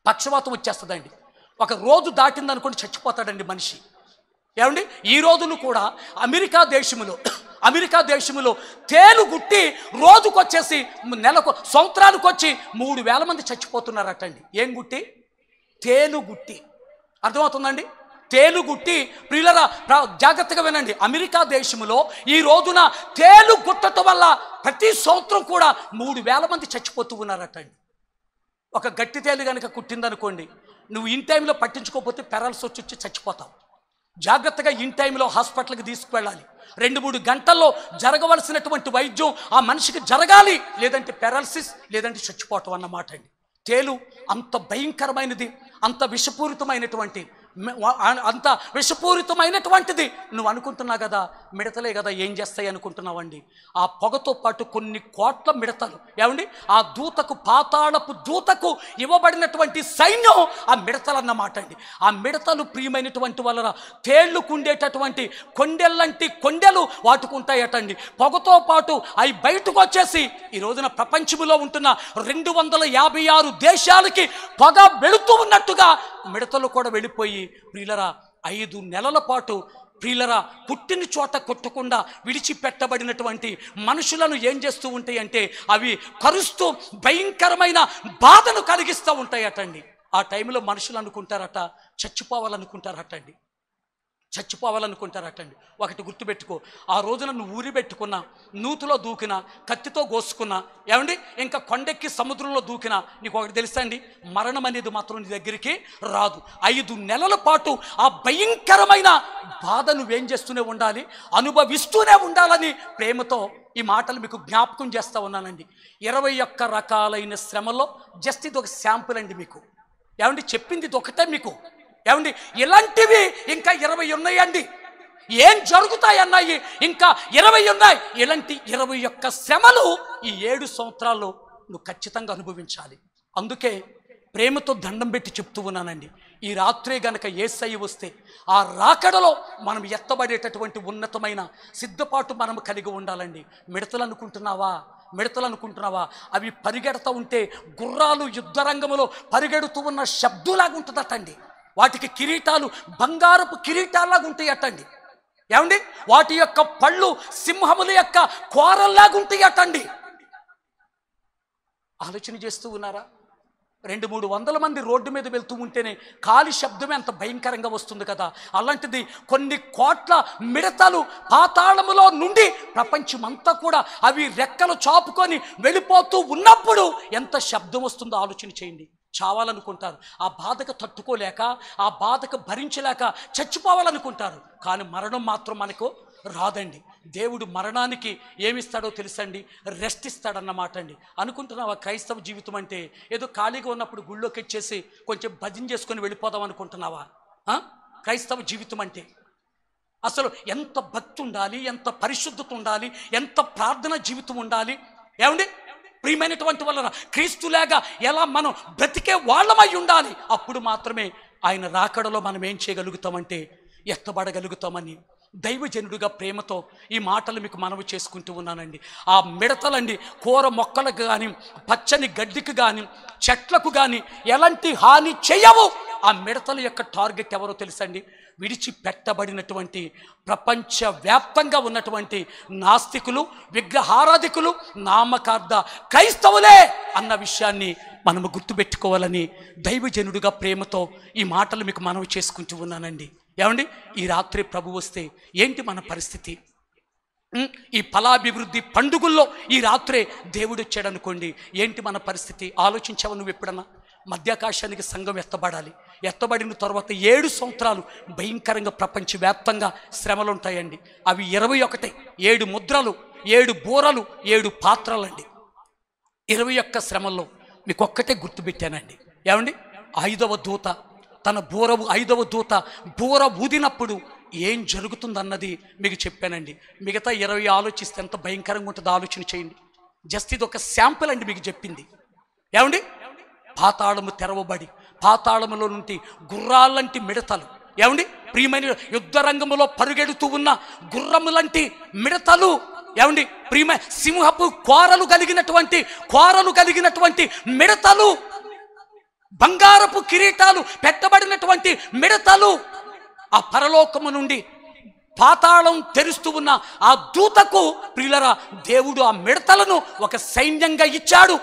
పక్షవాతం వచ్చేస్తుందండి. ఒక రోజు దాటిందనుకోండి చచ్చిపోతాడండి మనిషి. ఏమండి? ఈ రోజులు కూడా అమెరికా దేశంలో తేలు గుట్టి రోజుకొచ్చేసి సంవత్సరానికి వచ్చి 3000 మంది చచ్చిపోతున్నారటండి. ఏం గుట్టి? తేలు గుట్టి. అర్థమవుతుందండి? తేలు గుట్టి. ప్రియులరా జాగ్రత్తగా వినండి. అమెరికా దేశంలో ఈ రోజున తేలు గుట్టడం వల్ల ప్రతి సంవత్సరం కూడా 3000 మంది చచ్చిపోతూ ఉన్నారటండి. ఒక గట్టి తేలు కనుక కుట్టిందనుకోండి, నువ్వు ఇన్ టైంలో పట్టించుకోకపోతే పెరాలసిస్ వచ్చి చచ్చిపోతావు. జాగ్రత్తగా ఇన్ టైంలో హాస్పిటల్కి తీసుకువెళ్ళాలి. 2-3 గంటల్లో జరగవలసినటువంటి వైద్యం ఆ మనిషికి జరగాలి, లేదంటే పెరాలసిస్, లేదంటే చచ్చిపోవటం అన్నమాట అండి. తేలు అంత భయంకరమైనది, అంత విషపూరితమైనటువంటిది. నువ్వు అనుకుంటున్నావు కదా మిడతలే కదా, ఏం చేస్తాయి అనుకుంటున్నావండి? ఆ పొగతో పాటు కొన్ని కోట్ల మిడతలు. ఏమండి? ఆ దూతకు, పాతాళపు దూతకు ఇవ్వబడినటువంటి సైన్యం ఆ మిడతలు అన్నమాట అండి. ఆ మిడతలు ప్రియమైనటువంటి వలన తేళ్లుకుండేటటువంటి కొండెల్లంటి కొండెలు వాటుకుంటాయటండి. పొగతో పాటు అవి బయటకు వచ్చేసి ఈ రోజున ప్రపంచంలో ఉంటున్న 256 దేశాలకి పొగ వెళుతూ ఉన్నట్టుగా మిడతలు కూడా వెళ్ళిపోయి ప్రియులరా 5 నెలల పాటు ప్రియులరా పుట్టిన చోట కొట్టకుండా విడిచిపెట్టబడినటువంటి మనుషులను ఏం చేస్తూ ఉంటాయి అంటే అవి కరుస్తూ భయంకరమైన బాధను కలిగిస్తూ ఉంటాయటండి. ఆ టైంలో మనుషులు అనుకుంటారట చచ్చిపోవాలనుకుంటారటండి. ఒకటి గుర్తుపెట్టుకో, ఆ రోజున నువ్వు ఊరి పెట్టుకున్నా, నూతులో దూకినా, కత్తితో కోసుకున్నా, ఏమండి ఇంకా కొండెక్కి సముద్రంలో దూకినా, నీకు ఒకటి తెలుసా అండి, మరణం అనేది మాత్రం నీ దగ్గరికి రాదు. 5 నెలల పాటు ఆ భయంకరమైన బాధ నువ్వేం చేస్తూనే ఉండాలి, అనుభవిస్తూనే ఉండాలని ప్రేమతో ఈ మాటలు మీకు జ్ఞాపకం చేస్తూ ఉన్నానండి. 21 రకాలైన శ్రమలో జస్ట్ ఇది ఒక శాంపుల్ అండి మీకు. ఏమండి? చెప్పింది ఇది ఒకటే మీకు. ఏమండి? ఇలాంటివి ఇంకా 20 ఉన్నాయండి. ఏం జరుగుతాయన్నాయి ఇంకా 20 ఉన్నాయి. ఇలాంటి 21 శ్రమలు ఈ 7 సంవత్సరాల్లో నువ్వు ఖచ్చితంగా అనుభవించాలి. అందుకే ప్రేమతో దండం పెట్టి చెప్తూ ఉన్నానండి, ఈ రాత్రే గనక యేసయ్య వస్తే ఆ రాకడలో మనం ఎత్తబడేటటువంటి ఉన్నతమైన సిద్ధపాటు మనం కలిగి ఉండాలండి. మిడతలు అనుకుంటున్నావా? అవి పరిగెడుతూ ఉంటే గుర్రాలు యుద్ధరంగంలో పరిగెడుతూ ఉన్న శబ్దులాగా ఉంటుందటండి. వాటికి కిరీటాలు బంగారపు కిరీటాల్లాగా ఉంటాయి అటండి. ఏమండి? వాటి యొక్క పళ్ళు సింహముల యొక్క కోరల్లాగా ఉంటాయి అటండి. ఆలోచన చేస్తూ ఉన్నారా? 200-300 మంది రోడ్డు మీద వెళ్తూ ఉంటేనే కాలి శబ్దమే అంత భయంకరంగా వస్తుంది కదా. అలాంటిది కొన్ని కోట్ల మిడతలు పాతాళములో నుండి ప్రపంచమంతా కూడా అవి రెక్కలు చాపుకొని వెళ్ళిపోతూ ఉన్నప్పుడు ఎంత శబ్దం వస్తుందో ఆలోచన చేయండి. చావాలనుకుంటారు, ఆ బాధకు తట్టుకోలేక, ఆ బాధకు భరించలేక చచ్చిపోవాలనుకుంటారు. కానీ మరణం మాత్రం మనకు రాదండి. దేవుడు మరణానికి ఏమిస్తాడో తెలుసండి, రెస్ట్ ఇస్తాడన్నమాట అండి. అనుకుంటున్నావా క్రైస్తవ జీవితం అంటే ఏదో ఖాళీగా ఉన్నప్పుడు గుళ్ళోకి వచ్చేసి కొంచెం భజన చేసుకొని వెళ్ళిపోదాం అనుకుంటున్నావా? క్రైస్తవ జీవితం అంటే అసలు ఎంత భక్తి ఉండాలి, ఎంత పరిశుద్ధత ఉండాలి, ఎంత ప్రార్థన జీవితం ఉండాలి. ఏమండి? ప్రియమైనటువంటి వలన క్రీస్తులాగా ఎలా మనం బ్రతికే వాళ్ళమై ఉండాలి. అప్పుడు మాత్రమే ఆయన రాకడలో మనం ఏం చేయగలుగుతామంటే ఎత్తబడగలుగుతామని దైవజనుడిగా ప్రేమతో ఈ మాటలు మీకు మనవి చేసుకుంటూ ఉన్నానండి. ఆ మిడతలండి కూర మొక్కలకు కానీ, పచ్చని గడ్డికి కానీ, చెట్లకు కానీ ఎలాంటి హాని చేయవు. ఆ మిడతల యొక్క టార్గెట్ ఎవరో తెలుసండి? విడిచిపెట్టబడినటువంటి ప్రపంచవ్యాప్తంగా ఉన్నటువంటి నాస్తికులు, విగ్రహారాధికులు, నామకార్థ క్రైస్తవులే అన్న విషయాన్ని మనము గుర్తుపెట్టుకోవాలని దైవజనుడిగా ప్రేమతో ఈ మాటలు మీకు మనవి చేసుకుంటూ ఉన్నానండి. ఏమండి? ఈ రాత్రి ప్రభు వస్తే ఏంటి మన పరిస్థితి? ఈ ఫలాభివృద్ధి పండుగల్లో ఈ రాత్రే దేవుడు వచ్చాడు అనుకోండి, ఏంటి మన పరిస్థితి? ఆలోచించావు నువ్వు ఎప్పుడన్నా? మధ్యాకాశానికి సంఘం ఎత్తబడాలి. ఎత్తబడిన తర్వాత 7 సంవత్సరాలు భయంకరంగా ప్రపంచవ్యాప్తంగా శ్రమలు ఉంటాయండి. అవి 21, 7 ముద్రలు, 7 బూరలు, 7 పాత్రలండి. 21 శ్రమల్లో మీకు ఒక్కటే గుర్తుపెట్టానండి. ఏమండి? 5వ దూత తన 5వ దూత బూర ఊదినప్పుడు ఏం జరుగుతుందన్నది మీకు చెప్పానండి. మిగతా 20 ఆలోచిస్తే ఎంత భయంకరంగా ఉంటుందో ఆలోచన చేయండి. జస్ట్ ఇది ఒక శాంపుల్ అండి మీకు చెప్పింది. ఏమండి? పాతాళము తెరవబడి పాతాళములో నుండి గుర్రాలంటి మిడతలు, ఏమండి ప్రియమైన యుద్ధ రంగములో పరుగెడుతూ ఉన్న గుర్రములంటి మిడతలు, ఏమండి ప్రియమైన సింహపు కోరలు కలిగినటువంటి మిడతలు, బంగారపు కిరీటాలు పెట్టబడినటువంటి మిడతలు, ఆ పరలోకము నుండి పాతాళం తెరుస్తూ ఉన్న ఆ దూతకు ప్రియులరా దేవుడు ఆ మిడతలను ఒక సైన్యంగా ఇచ్చాడు.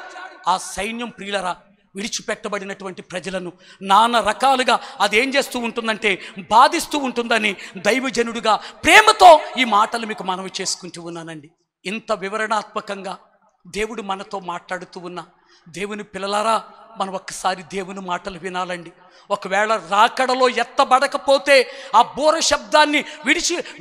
ఆ సైన్యం ప్రియులరా విడిచిపెట్టబడినటువంటి ప్రజలను నానా రకాలుగా అదేం చేస్తూ ఉంటుందంటే బాధిస్తూ ఉంటుందని దైవజనుడిగా ప్రేమతో ఈ మాటలు మీకు మనవి చేసుకుంటూ ఉన్నానండి. ఇంత వివరణాత్మకంగా దేవుడు మనతో మాట్లాడుతూ ఉన్న దేవుని పిల్లలారా, మనం ఒక్కసారి దేవుని మాటలు వినాలండి. ఒకవేళ రాకడలో ఎత్తబడకపోతే, ఆ బూర శబ్దాన్ని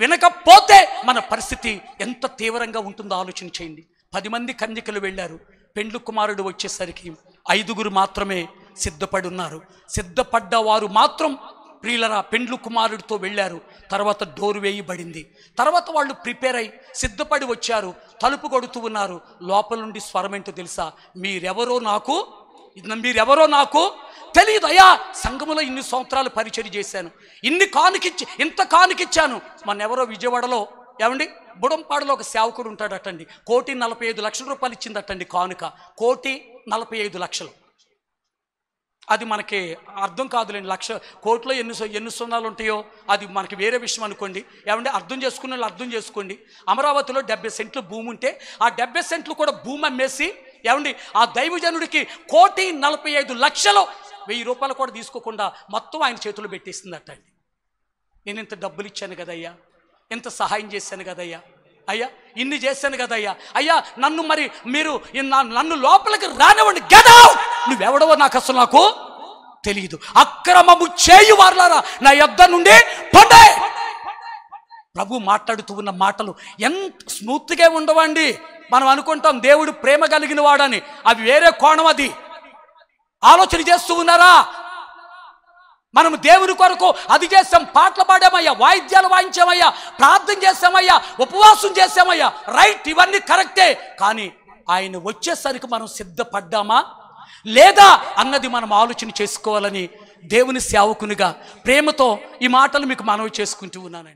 వినకపోతే మన పరిస్థితి ఎంత తీవ్రంగా ఉంటుందో ఆలోచన చేయండి. 10 మంది కన్యకలు వెళ్ళారు. పెండ్లు కుమారుడు వచ్చేసరికి 5 మాత్రమే సిద్ధపడి ఉన్నారు. సిద్ధపడ్డ వారు మాత్రం ప్రియులరా పెండ్లు కుమారుడితో వెళ్ళారు. తర్వాత డోరు వేయబడింది. తర్వాత వాళ్ళు ప్రిపేర్ అయి సిద్ధపడి వచ్చారు. తలుపు కొడుతూ ఉన్నారు. లోపల నుండి స్వరం ఏంటో తెలుసా? మీరెవరో నాకు తెలియదు అయ్యా. సంఘములో ఇన్ని సంవత్సరాలు పరిచయం చేశాను, ఇంత కానుకిచ్చాను. మొన్నెవరో విజయవాడలో, ఏమండి బుడంపాడులో ఒక సేవకుడు ఉంటాడటండి. 1,45,00,000 రూపాయలు ఇచ్చిందటండి కానుక. 1,45,00,000. అది మనకి అర్థం కాదులేండి. 1,00,000 కోట్లో ఎన్ని సున్నాలు ఉంటాయో అది మనకి వేరే విషయం అనుకోండి. ఏమంటే అర్థం చేసుకునే వాళ్ళు అర్థం చేసుకోండి. అమరావతిలో 70 సెంట్లు భూమి ఉంటే ఆ 70 సెంట్లు కూడా భూమి అమ్మేసి, ఏమండి ఆ దైవజనుడికి 1,45,00,000 1000 రూపాయలు కూడా తీసుకోకుండా మొత్తం ఆయన చేతులు పెట్టేసిందట అండి. నేను ఇంత డబ్బులు ఇచ్చాను కదయ్యా, ఎంత సహాయం చేశాను కదయ్యా, అయ్యా ఇన్ని చేశాను కదయ్యా, అయ్యా నన్ను లోపలికి రానివ్వండి, గెట్ అవుట్, నువ్వెవడవో నాకు తెలియదు, అక్రమము చేయు వారలారా నా యొద్ద నుండి పొండే. ప్రభు మాట్లాడుతూ ఉన్న మాటలు ఎంత స్మూత్గా ఉండవండి. మనం అనుకుంటాం దేవుడు ప్రేమ కలిగిన వాడని, అవి వేరే కోణం. అది ఆలోచన చేస్తూ ఉన్నారా? మనం దేవుని కొరకు అది చేసాం, పాటలు పాడామయ్యా, వాయిద్యాలు వాయించామయ్యా, ప్రార్థన చేసామయ్యా, ఉపవాసం చేసామయ్యా, రైట్, ఇవన్నీ కరెక్టే. కానీ ఆయన వచ్చేసరికి మనం సిద్ధపడ్డామా లేదా అన్నది మనం ఆలోచన చేసుకోవాలని దేవుని సేవకునిగా ప్రేమతో ఈ మాటలు మీకు మనవి చేసుకుంటూ ఉన్నానండి.